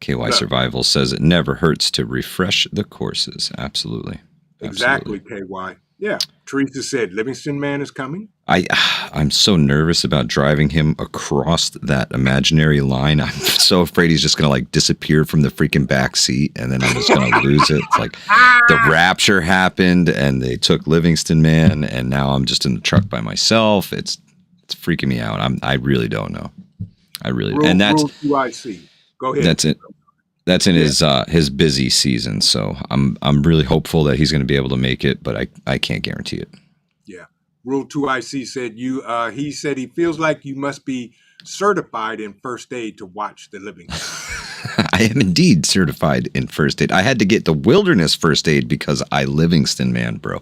KY Survival says it never hurts to refresh the courses. Absolutely. Exactly, KY. Yeah. Teresa said Livingston man is coming. I'm so nervous about driving him across that imaginary line. I'm so afraid he's just going to like disappear from the freaking back seat, and then I'm just going to lose it. It's like the rapture happened and they took Livingston man, and now I'm just in the truck by myself. It's freaking me out. I really don't know. I really Rule, and that's Rule 2IC. Go ahead. That's it. That's in his busy season, so I'm really hopeful that he's going to be able to make it, but I can't guarantee it. Yeah. Rule 2IC said he said he feels like you must be certified in first aid to watch the Livingston. I am indeed certified in first aid. I had to get the wilderness first aid because I Livingston man, bro.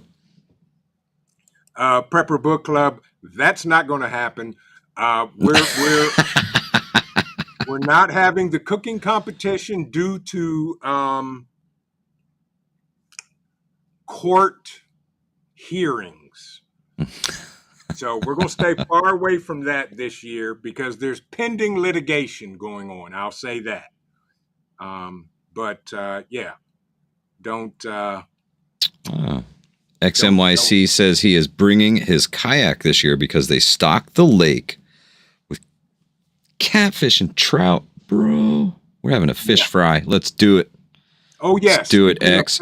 Prepper Book Club, that's not going to happen. We're not having the cooking competition due to court hearings. So we're going to stay far away from that this year because there's pending litigation going on. I'll say that. Yeah, don't. XMYC says he is bringing his kayak this year because they stock the lake with catfish and trout, bro. We're having a fish fry. Let's do it. Oh, yes. Let's do it, X.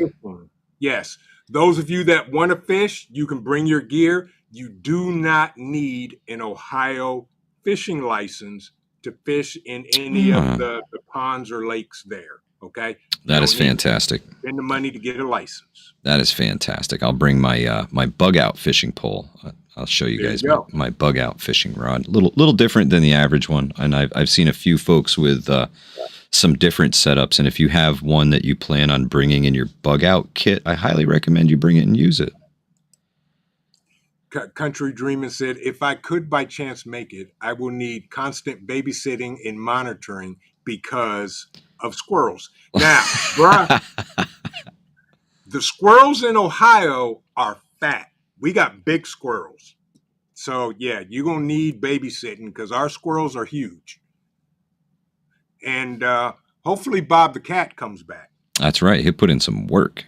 Yes. Those of you that want to fish, you can bring your gear. You do not need an Ohio fishing license to fish in any of the ponds or lakes there. Okay? That is fantastic. Spend the money to get a license. That is fantastic. I'll bring my my Bugout fishing pole. I'll show you guys my Bugout fishing rod. Little different than the average one, and I've seen a few folks with some different setups. And if you have one that you plan on bringing in your Bugout kit, I highly recommend you bring it and use it. Country Dreamin' said, if I could by chance make it, I will need constant babysitting and monitoring because of squirrels. Now, bruh, the squirrels in Ohio are fat. We got big squirrels. So, yeah, you're going to need babysitting because our squirrels are huge. And hopefully Bob the cat comes back. That's right. He'll put in some work.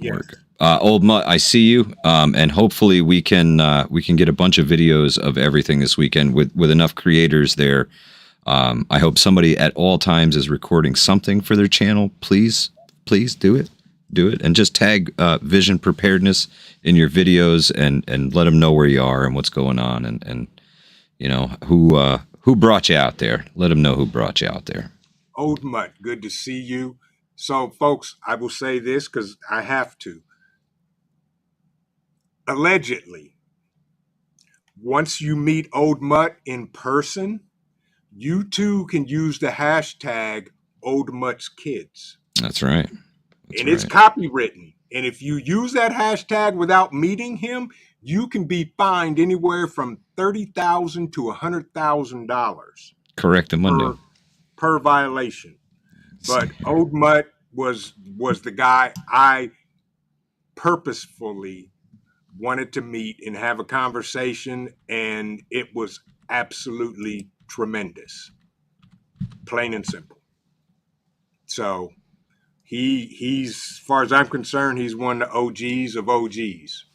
Work. Old Mutt, I see you. And hopefully we can get a bunch of videos of everything this weekend with enough creators there. I hope somebody at all times is recording something for their channel. Please do it. And just tag Vision Preparedness in your videos and let them know where you are and what's going on and you know who brought you out there. Let them know who brought you out there. Old Mutt, good to see you. So, folks, I will say this because I have to. Allegedly, once you meet Old Mutt in person, you too can use the hashtag Old Mutt's Kids. That's right. It's copywritten. And if you use that hashtag without meeting him, you can be fined anywhere from $30,000 to $100,000 Correctamundo. per violation. But Old Mutt was the guy I purposefully wanted to meet and have a conversation, and it was absolutely tremendous, plain and simple. So he's, as far as I'm concerned, he's one of the OGs of OGs,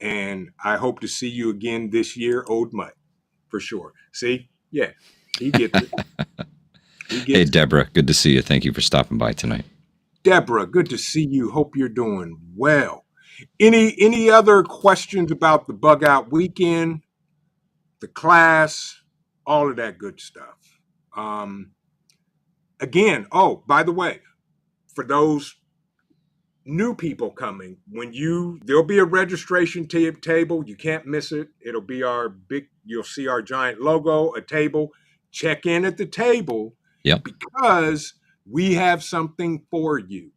and I hope to see you again this year, Old Mutt, for sure. See, yeah, he gets it. Hey, Deborah, good to see you. Thank you for stopping by tonight. Deborah, good to see you. Hope you're doing well. Any other questions about the Bugout weekend, the class, all of that good stuff? Again, oh, by the way, for those new people coming, there'll be a registration table. You can't miss it. It'll be you'll see our giant logo, a table. Check in at the table. Yep. Because we have something for you.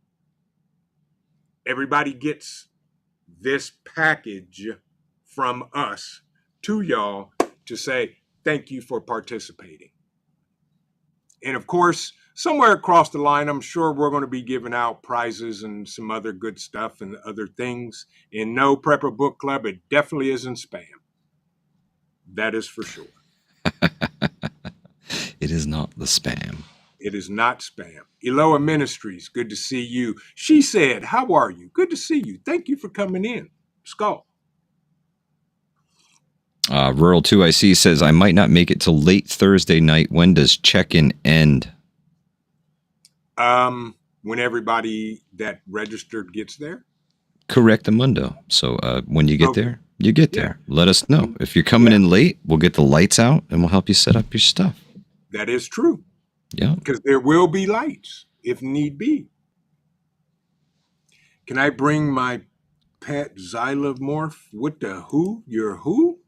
Everybody gets this package from us to y'all to say thank you for participating. And of course, somewhere across the line, I'm sure we're going to be giving out prizes and some other good stuff and other things. And no, Prepper Book Club, it definitely isn't spam. That is for sure. It is not the spam. It is not spam. Eloa Ministries, good to see you. She said, how are you? Good to see you. Thank you for coming in. Skull. Rural 2IC says, I might not make it till late Thursday night. When does check-in end? When everybody that registered gets there. Correctamundo. So when you get there, you get there. Let us know. If you're coming in late, we'll get the lights out and we'll help you set up your stuff. That is true. Yeah. Because there will be lights if need be. Can I bring my pet xylomorph with the who? Your who?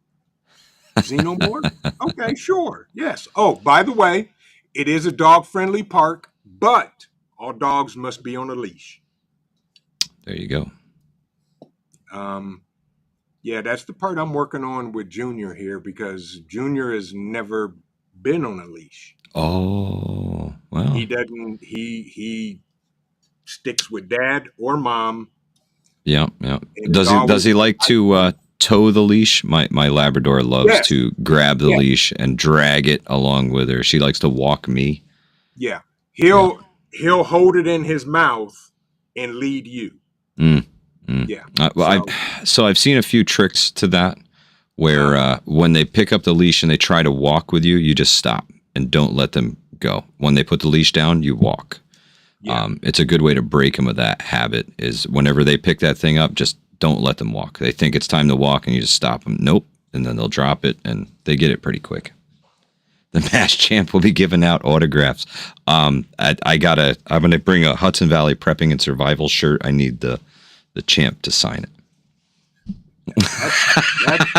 Xenomorph? Okay, sure. Yes. Oh, by the way, it is a dog-friendly park, but all dogs must be on a leash. There you go. Yeah, that's the part I'm working on with Junior here because Junior has never been on a leash. Oh, well. He doesn't, he sticks with dad or mom. Yeah, yeah. Does he like to tow the leash? My Labrador loves to grab the leash and drag it along with her. She likes to walk me. Yeah. He'll hold it in his mouth and lead you. Yeah. So I've seen a few tricks to that where when they pick up the leash and they try to walk with you, you just stop and don't let them go. When they put the leash down, you walk. Yeah. It's a good way to break them of that habit is whenever they pick that thing up, just don't let them walk. They think it's time to walk and you just stop them. Nope. And then they'll drop it and they get it pretty quick. The Mass Champ will be giving out autographs. I'm going to bring a Hudson Valley Prepping and Survival shirt. I need the champ to sign it.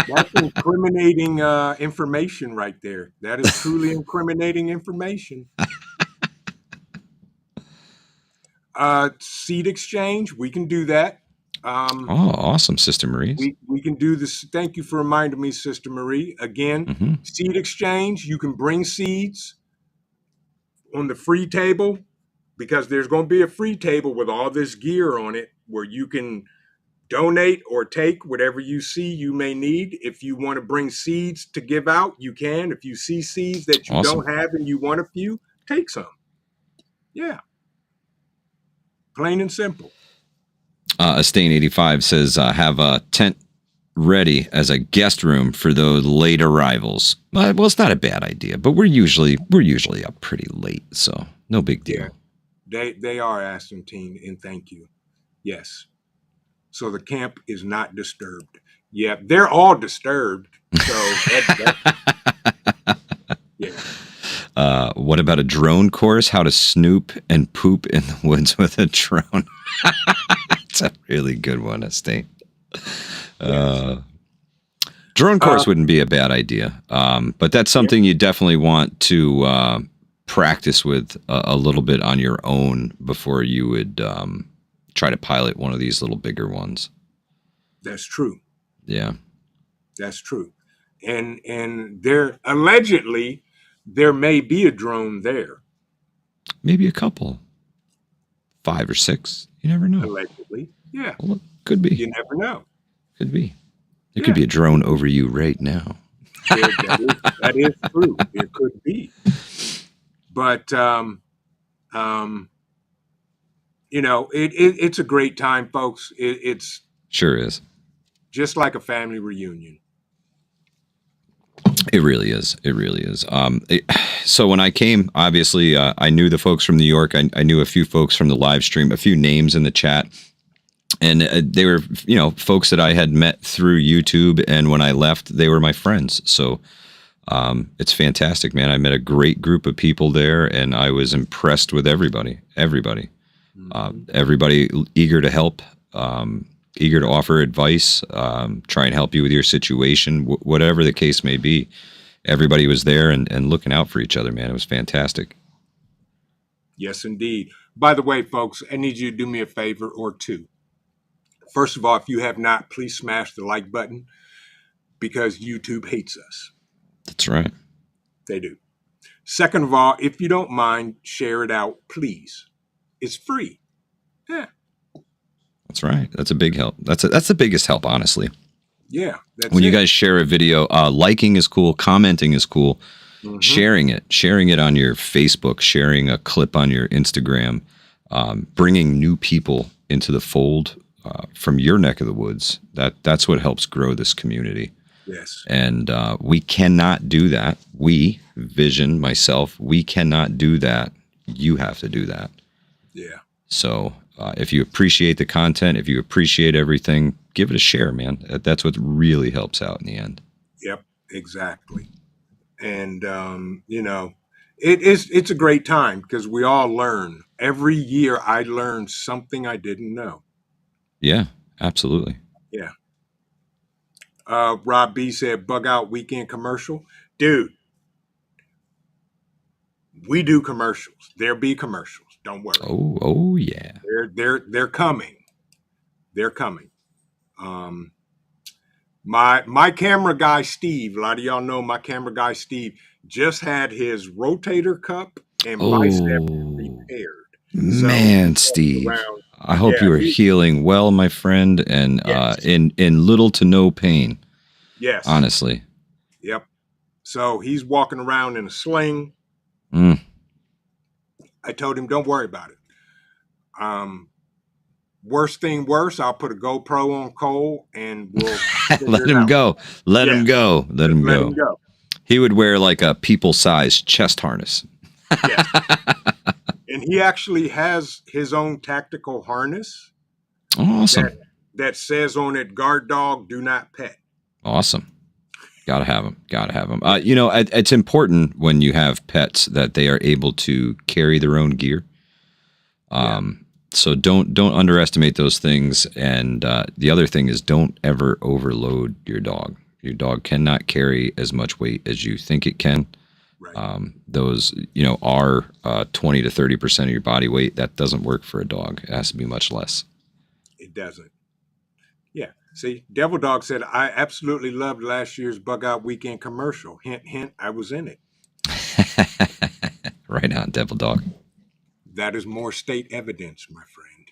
That's incriminating information right there. That is truly incriminating information. Seed exchange, we can do that. Awesome, Sister Marie. We can do this. Thank you for reminding me, Sister Marie. Again, seed exchange, you can bring seeds on the free table because there's going to be a free table with all this gear on it where you can donate or take whatever you see you may need. If you want to bring seeds to give out, you can. If you see seeds that you don't have and you want a few, take some. Yeah. Plain and simple. Estain 85 says, have a tent ready as a guest room for those late arrivals. Well, it's not a bad idea, but we're usually up pretty late, so no big deal. Yeah, they are, Astantine, and thank you. Yes. So the camp is not disturbed. Yeah, they're all disturbed. So yeah. What about a drone course? How to snoop and poop in the woods with a drone? It's a really good one, Estate. Drone course wouldn't be a bad idea, but that's something you definitely want to practice with a little bit on your own before you would try to pilot one of these little bigger ones. That's true. Yeah. That's true. And there allegedly there may be a drone there. Maybe a couple. 5 or 6. You never know. Allegedly. Yeah. Well, could be. You never know. Could be. There could be a drone over you right now. That is true. It could be. But it's a great time, folks. It's sure is. Just like a family reunion. It really is. It really is. So when I came, obviously, I knew the folks from New York. I knew a few folks from the live stream, a few names in the chat. And they were, folks that I had met through YouTube. And when I left, they were my friends. So it's fantastic, man. I met a great group of people there, and I was impressed with everybody. Everybody eager to help, eager to offer advice, try and help you with your situation, whatever the case may be. Everybody was there and looking out for each other, man. It was fantastic. Yes, indeed. By the way, folks, I need you to do me a favor or two. First of all, if you have not, please smash the like button, because YouTube hates us. That's right. They do. Second of all, if you don't mind, share it out, please. It's free. Yeah. That's right. That's a big help. That's the biggest help, honestly. Yeah. When you guys share a video, liking is cool, commenting is cool, sharing it on your Facebook, sharing a clip on your Instagram, bringing new people into the fold from your neck of the woods. That's what helps grow this community. Yes. And we cannot do that. We, Vision, myself, we cannot do that. You have to do that. Yeah. So if you appreciate the content, if you appreciate everything, give it a share, man. That's what really helps out in the end. Yep, exactly. And, it's a great time because we all learn. Every year I learn something I didn't know. Yeah, absolutely. Yeah. Rob B said, Bugout weekend commercial. Dude, we do commercials. There'll be commercials. Don't worry. Oh yeah. They're coming. They're coming. My camera guy, Steve, a lot of y'all know my camera guy, Steve, just had his rotator cuff and bicep repaired. Man, so, Steve, I hope you are healing well, my friend, and in little to no pain. Yes. Honestly. Yep. So he's walking around in a sling. I told him, don't worry about it. Worst thing worse, I'll put a GoPro on Cole and we'll let him go. Let him go. Let him go. He would wear like a people-sized chest harness. Yes. And he actually has his own tactical harness. Awesome. That says on it, guard dog, do not pet. Awesome. Gotta have them. Gotta have them. It's important when you have pets that they are able to carry their own gear. So don't underestimate those those. And the other thing is, don't ever overload your dog. Your dog cannot carry as much weight as you think it can. Right. Those are 20 to 30% of your body weight. That doesn't work for a dog. It has to be much less. It doesn't. Yeah. See, Devil Dog said, I absolutely loved last year's Bugout weekend commercial. Hint, hint, I was in it. Right on, Devil Dog. That is more state evidence, my friend.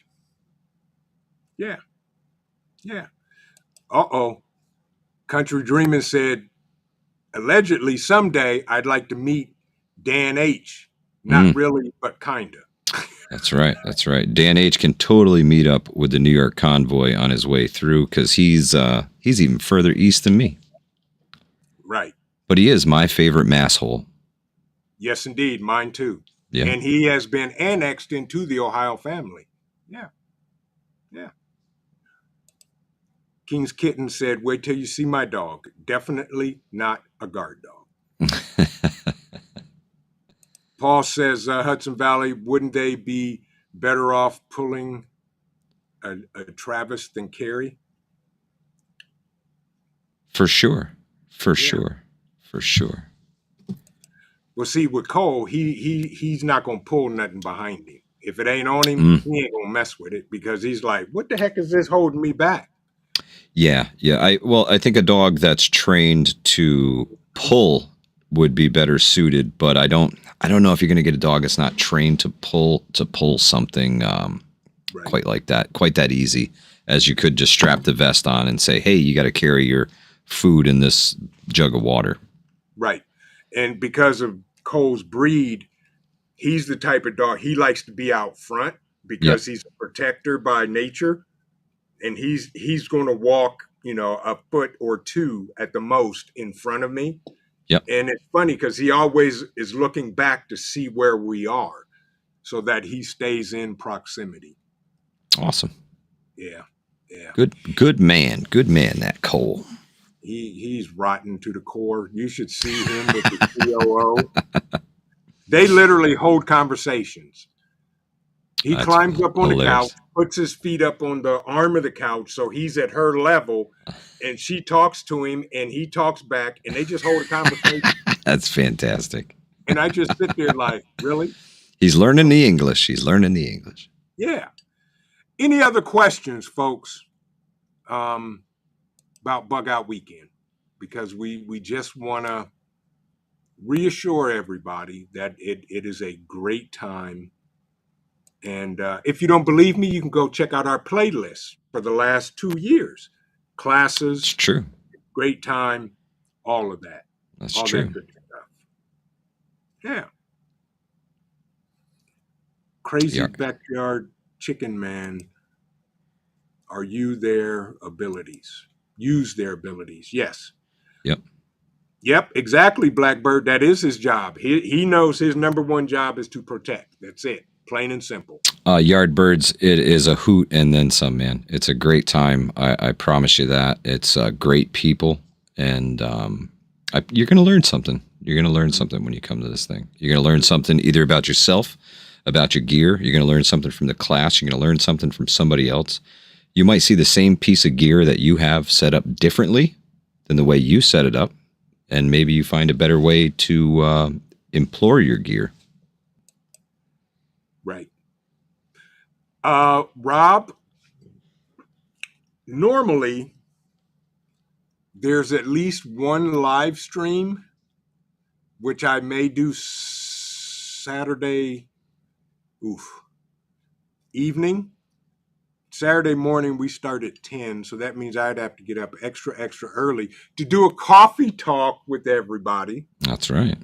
Yeah. Yeah. Uh-oh. Country Dreamin' said, allegedly someday I'd like to meet Dan H. Not really, but kinda. That's right. That's right. Dan H. can totally meet up with the New York convoy on his way through because he's even further east than me. Right. But he is my favorite masshole. Yes, indeed. Mine too. Yeah. And he has been annexed into the Ohio family. Yeah. Yeah. King's Kitten said, wait till you see my dog. Definitely not a guard dog. Paul says, Hudson Valley, wouldn't they be better off pulling a Travis than Carrie? For sure. For sure. For sure. Well, see, with Cole, he's not going to pull nothing behind him. If it ain't on him, he ain't gonna mess with it because he's like, what the heck is this holding me back? Yeah. I think a dog that's trained to pull would be better suited, but I don't know if you're going to get a dog that's not trained to pull something quite like that, quite that easy as you could just strap the vest on and say, hey, you got to carry your food in this jug of water. Right. And because of Cole's breed, he's the type of dog, he likes to be out front because he's a protector by nature. And he's going to walk, a foot or two at the most in front of me. Yep. And it's funny because he always is looking back to see where we are so that he stays in proximity. Awesome. Yeah. Good man, that Cole. He's rotten to the core. You should see him with the COO. They literally hold conversations. He climbs up on the couch, puts his feet up on the arm of the couch so he's at her level, and she talks to him, and he talks back, and they just hold a conversation. That's fantastic. And I just sit there like, really? He's learning the English. Yeah. Any other questions, folks, about Bugout Weekend? Because we just want to reassure everybody that it is a great time. And if you don't believe me, you can go check out our playlist for the last 2 years. Classes. It's true. Great time. All of that. That's all true. That good stuff. Yeah. Crazy backyard chicken man. Are you their abilities? Use their abilities. Yes. Yep, exactly, Blackbird. That is his job. He knows his number one job is to protect. That's it. Plain and simple. Yardbirds, it is a hoot and then some, man. It's a great time. I promise you that. It's great people. And you're going to learn something. You're going to learn something when you come to this thing. You're going to learn something either about yourself, about your gear. You're going to learn something from the class. You're going to learn something from somebody else. You might see the same piece of gear that you have set up differently than the way you set it up. And maybe you find a better way to employ your gear. Right. Rob, normally there's at least one live stream, which I may do Saturday evening. Saturday morning, we start at 10, so that means I'd have to get up extra early to do a coffee talk with everybody. That's right.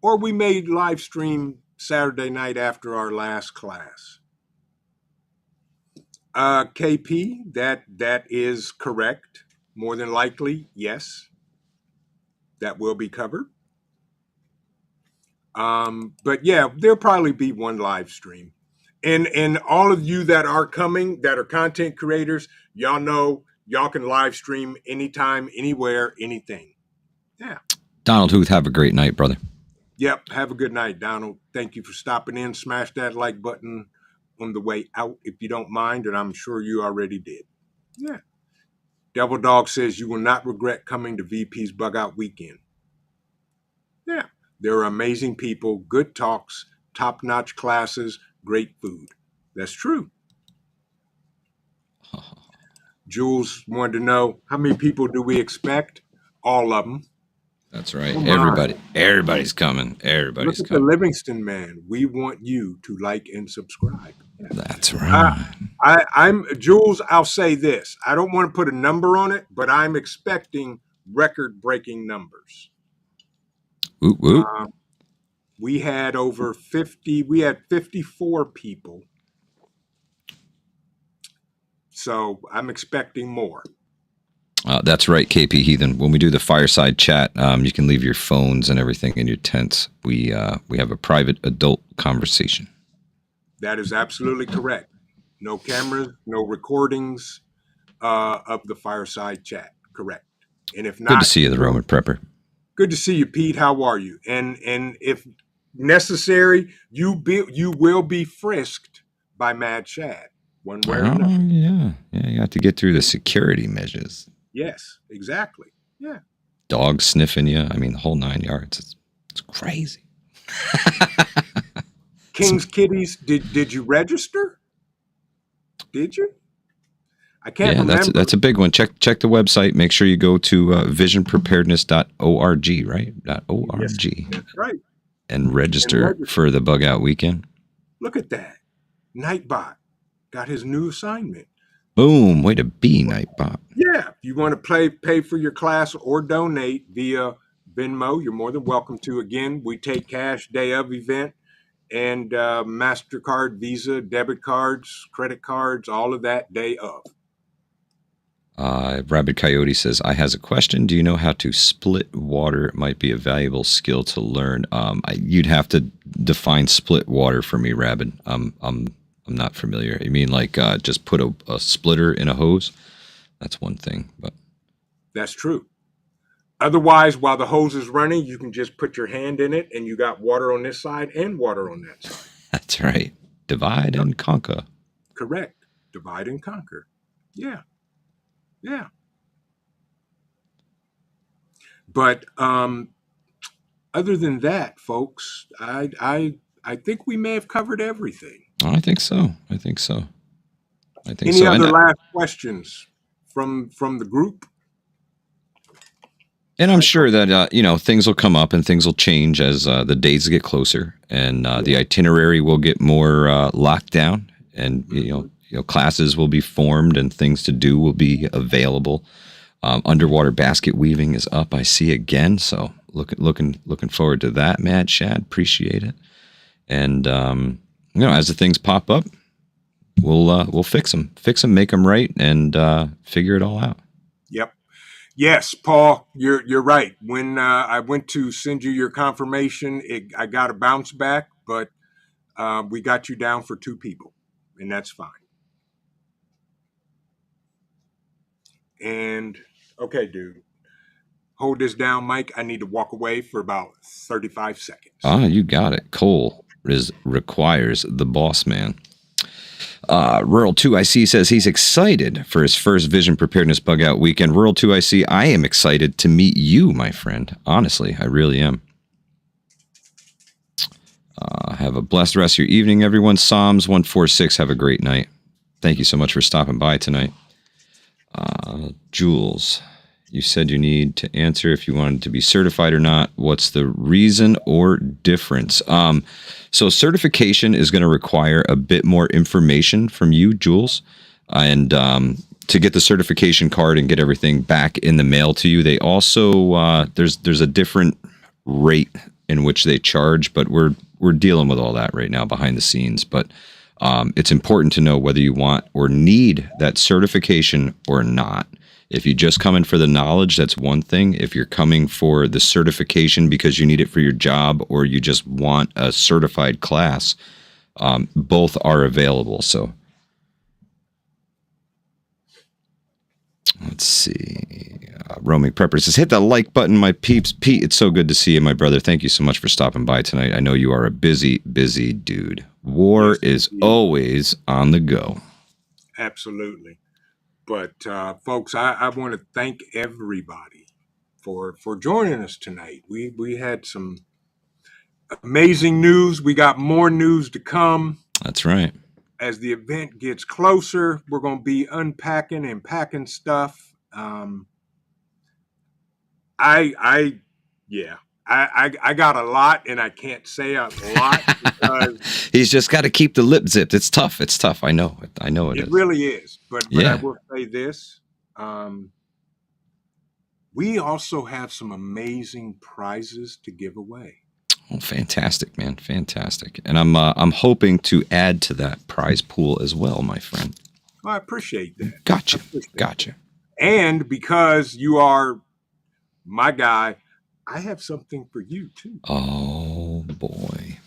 Or we may live stream Saturday night after our last class. KP, that is correct. More than likely, yes. That will be covered. But yeah, there'll probably be one live stream. And all of you that are coming, that are content creators, y'all know y'all can live stream anytime, anywhere, anything. Yeah. Donald Huth, have a great night, brother. Yep. Have a good night, Donald. Thank you for stopping in. Smash that like button on the way out if you don't mind, and I'm sure you already did. Yeah. Devil Dog says you will not regret coming to VP's Bugout Weekend. Yeah. There are amazing people, good talks, top-notch classes, great food. That's true. Jules wanted to know, how many people do we expect? All of them. That's right. Everybody's coming. Everybody's Look at coming. the Livingston man. We want you to like and subscribe. Yeah. That's right. I'm Jules. I'll say this. I don't want to put a number on it, but I'm expecting record-breaking numbers. Whoop, whoop. We had over 50. We had 54 people. So I'm expecting more. That's right, KP Heathen. When we do the fireside chat, you can leave your phones and everything in your tents. We have a private adult conversation. That is absolutely correct. No cameras, no recordings of the fireside chat. Correct. And if not, good to see you, the Roman Prepper. Good to see you, Pete. How are you? And if necessary, you will be frisked by Mad Shad. One way or another. Yeah. You have to get through the security measures. Yes, exactly. Yeah. Dog sniffing you. I mean, the whole 9 yards. It's crazy. King's Kitties, did you register? Did you? I can't remember. That's a big one. Check the website. Make sure you go to visionpreparedness.org, right? .org. Yes, that's right. And register for the Bugout weekend. Look at that. Nightbot got his new assignment. Boom. Way to be, Nightbot. Yeah. If you want to pay for your class or donate via Venmo, you're more than welcome to. Again, we take cash day of event and MasterCard, Visa, debit cards, credit cards, all of that day of. Rabid Coyote says, I has a question. Do you know how to split water? It might be a valuable skill to learn. You'd have to define split water for me, Rabid. I'm not familiar. You mean like just put a splitter in a hose? That's one thing, but that's true. Otherwise, while the hose is running, you can just put your hand in it and you got water on this side and water on that side. That's right. Divide and conquer. Correct. Divide and conquer. Yeah. Yeah. But other than that, folks, I think we may have covered everything. I think so. Any other last questions from the group? And I'm sure that things will come up and things will change as the days get closer, and the itinerary will get more locked down, and classes will be formed and things to do will be available. Underwater basket weaving is up, I see again, so looking forward to that. Mad Shad, appreciate it. And as the things pop up, we'll fix them, make them right, and figure it all out. Yep. Yes, Paul, you're right. When I went to send you your confirmation, I got a bounce back, but we got you down for 2 people, and that's fine. And okay, dude, hold this down, Mike. I need to walk away for about 35 seconds. You got it. Cole requires the boss man. Rural 2IC says he's excited for his first Vision Preparedness Bugout weekend. Rural 2IC, I am excited to meet you, my friend. Honestly, I really am. Have a blessed rest of your evening, everyone. Psalms 146, have a great night. Thank you so much for stopping by tonight. Jules, you said you need to answer if you wanted to be certified or not. What's the reason or difference? So certification is going to require a bit more information from you, Jules, and to get the certification card and get everything back in the mail to you. They also there's a different rate in which they charge, but we're dealing with all that right now behind the scenes. But it's important to know whether you want or need that certification or not. If you just come in for the knowledge, that's one thing. If you're coming for the certification because you need it for your job or you just want a certified class, both are available. So let's see. Roaming Prepper says, hit the like button, my peeps. Pete, it's so good to see you, my brother. Thank you so much for stopping by tonight. I know you are a busy dude. War is always on the go. Absolutely. But folks, I want to thank everybody for joining us tonight. We had some amazing news. We got more news to come. That's right. As the event gets closer, we're going to be unpacking and packing stuff. I got a lot, and I can't say a lot because he's just got to keep the lip zipped. It's tough. I know it is. It really is. But I will say this: we also have some amazing prizes to give away. Oh, fantastic, man! Fantastic. And I'm hoping to add to that prize pool as well, my friend. Well, I appreciate that. Gotcha. And because you are my guy, I have something for you too. Oh boy,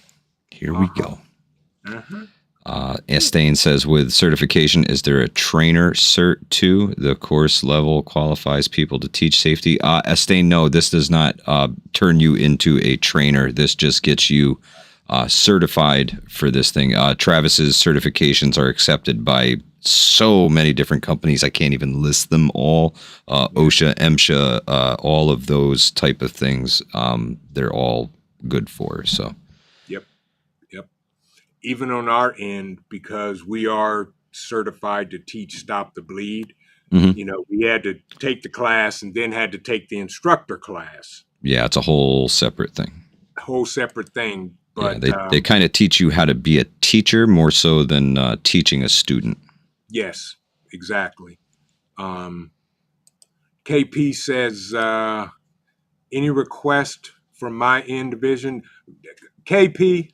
here we go. Estain says, with certification, is there a trainer cert too? The course level qualifies people to teach safety. Estain, no, this does not turn you into a trainer. This just gets you certified for this thing. Travis's certifications are accepted by so many different companies. I can't even list them all. OSHA, MSHA, all of those type of things. They're all good for. So. Yep. even on our end, because we are certified to teach Stop the Bleed, Mhm. we had to take the class and then had to take the instructor class. Yeah, it's a whole separate thing. Whole separate thing. Yeah, But they kind of teach you how to be a teacher more so than teaching a student. yes, exactly. KP says, any request from my end division? KP,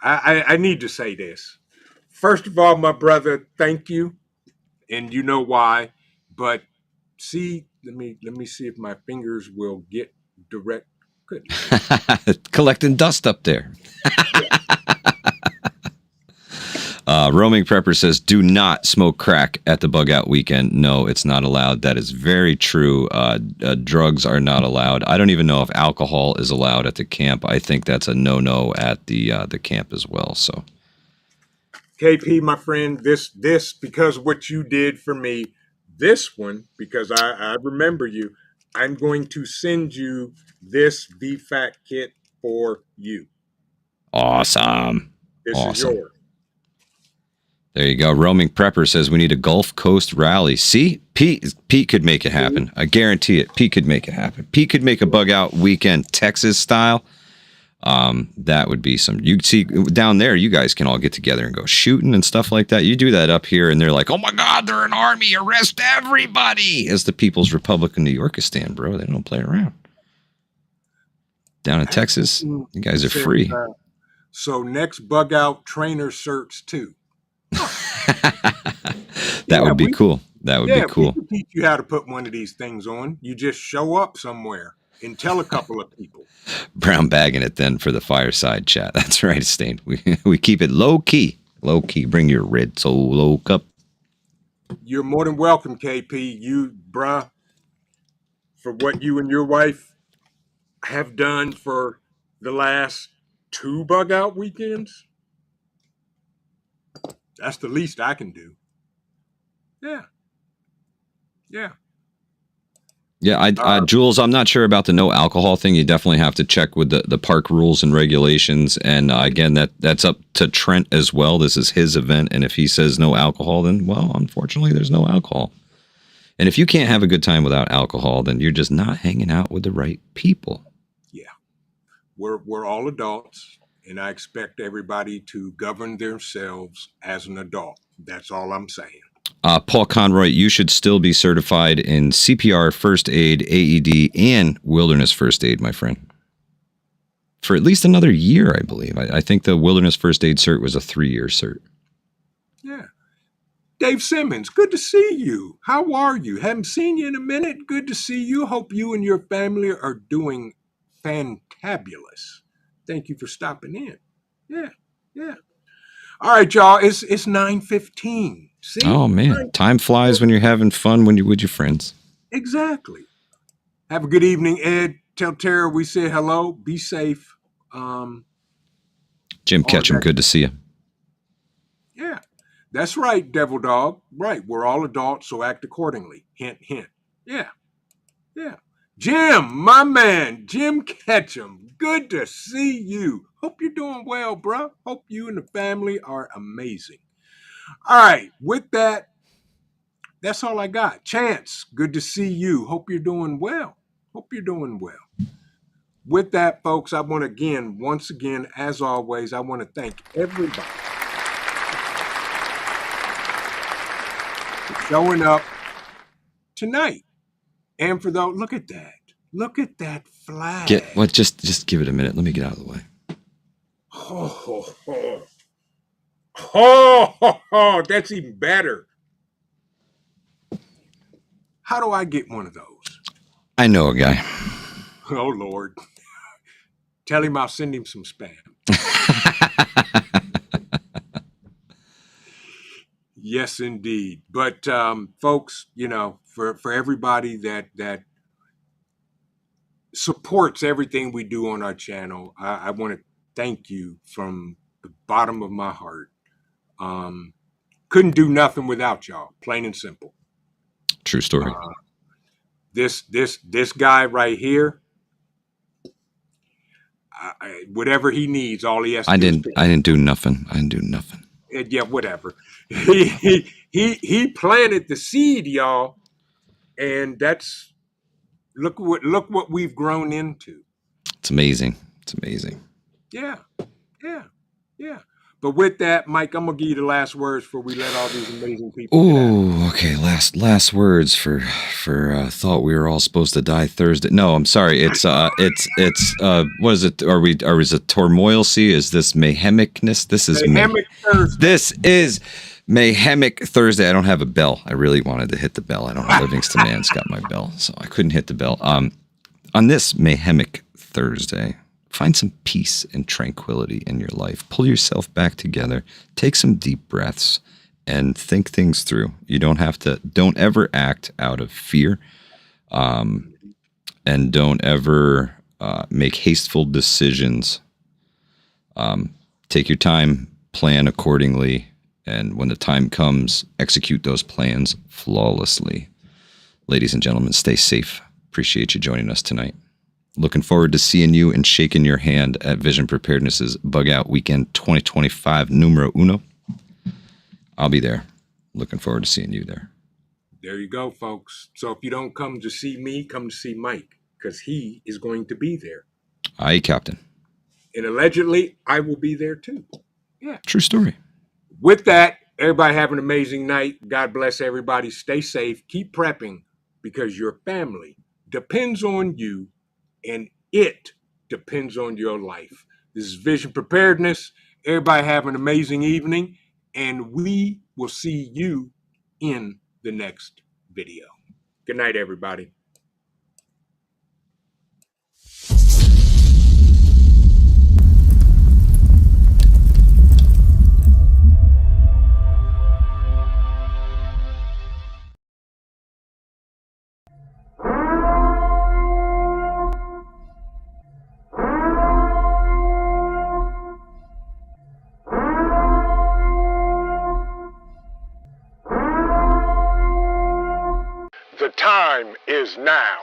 I need to say this. First of all, my brother, thank you. And you know why. But see, let me see if my fingers will get direct. Good. Collecting dust up there. Roaming Prepper says, do not smoke crack at the Bugout weekend. No, it's not allowed. That is very true. Drugs are not allowed. I don't even know if alcohol is allowed at the camp. I think that's a no-no at the camp as well. So, KP, my friend, this because what you did for me, this one, because I remember you, I'm going to send you this VFAC kit for you. awesome. This is Awesome. yours. There you go. Roaming Prepper says we need a Gulf Coast rally. See, Pete could make it happen. I guarantee it. Pete could make it happen. Pete could make a Bugout weekend Texas style. That would be some. You see down there, you guys can all get together and go shooting and stuff like that. You do that up here, and they're like, "Oh my God, they're an army! Arrest everybody!" As the People's Republic of New Yorkistan, bro. They don't play around. Down in Texas, you guys are free. So next Bugout trainer search too. That would be cool. That would be cool. We can teach you how to put one of these things on. You just show up somewhere and tell a couple of people. Brown bagging it then for the fireside chat. That's right, Stain. We keep it low key. Low key. Bring your red Solo cup. You're more than welcome, KP. You, bruh, for what you and your wife have done for the last 2 Bugout weekends. That's the least I can do. Yeah. Yeah, Jules, I'm not sure about the no alcohol thing. You definitely have to check with the park rules and regulations. And again, that's up to Trent as well. This is his event. And if he says no alcohol, then, well, unfortunately, there's no alcohol. And if you can't have a good time without alcohol, then you're just not hanging out with the right people. Yeah. We're all adults. And I expect everybody to govern themselves as an adult. That's all I'm saying. Paul Conroy, you should still be certified in CPR, first aid, AED, and wilderness first aid, my friend. For at least another year, I believe. I think the wilderness first aid cert was a 3-year cert. Yeah. Dave Simmons, good to see you. How are you? Haven't seen you in a minute. Good to see you. Hope you and your family are doing fantabulous. Thank you for stopping in. Yeah. All right, y'all. It's 9:15. See? Oh man, time flies when you're having fun when you're with your friends. Exactly. Have a good evening, Ed. Tell Tara we said hello. Be safe. Jim Ketchum, good to see you. Yeah, that's right, Devil Dog. Right, we're all adults, so act accordingly. Hint, hint. Yeah. Jim, my man, Jim Ketchum. Good to see you. Hope you're doing well, bro. Hope you and the family are amazing. All right, with that, that's all I got. Chance, good to see you. Hope you're doing well. With that, folks, I want to once again, as always, I want to thank everybody for showing up tonight. And for those, look at that flag. Just give it a minute. Let me get out of the way. Oh, that's even better. How do I get one of those? I know a guy. Oh, Lord. Tell him I'll send him some spam. Yes, indeed. But, folks, for everybody that supports everything we do on our channel, I want to thank you from the bottom of my heart. Couldn't do nothing without y'all, plain and simple. True story. This guy right here, whatever he needs, all he has to I do is didn't. pick. I didn't do nothing. I didn't do nothing. Yeah, whatever. He planted the seed, y'all, and that's look what we've grown into. It's amazing. It's amazing. Yeah, yeah, yeah. But with that, Mike, I'm gonna give you the last words before we let all these amazing people get out. Oh, okay. Last words for thought we were all supposed to die Thursday. No, I'm sorry. It's what is it? Is it turmoil? Is this mayhemicness? This is Mayhemic Thursday. This is Mayhemic Thursday. I don't have a bell. I really wanted to hit the bell. I don't know. Livingston Man's got my bell, so I couldn't hit the bell. On this Mayhemic Thursday, find some peace and tranquility in your life. Pull yourself back together. Take some deep breaths and think things through. You don't ever act out of fear. And don't ever make hasteful decisions. Take your time, plan accordingly, and when the time comes, execute those plans flawlessly. Ladies and gentlemen, stay safe. Appreciate you joining us tonight. Looking forward to seeing you and shaking your hand at Vision Preparedness's Bugout Weekend 2025 numero uno. I'll be there. Looking forward to seeing you there. There you go, folks. So if you don't come to see me, come to see Mike, because he is going to be there. Aye, Captain. And allegedly, I will be there too. Yeah. True story. With that, everybody have an amazing night. God bless everybody. Stay safe. Keep prepping because your family depends on you and it depends on your life. This is Vision Preparedness. Everybody have an amazing evening, and we will see you in the next video. Good night, everybody. The time is now.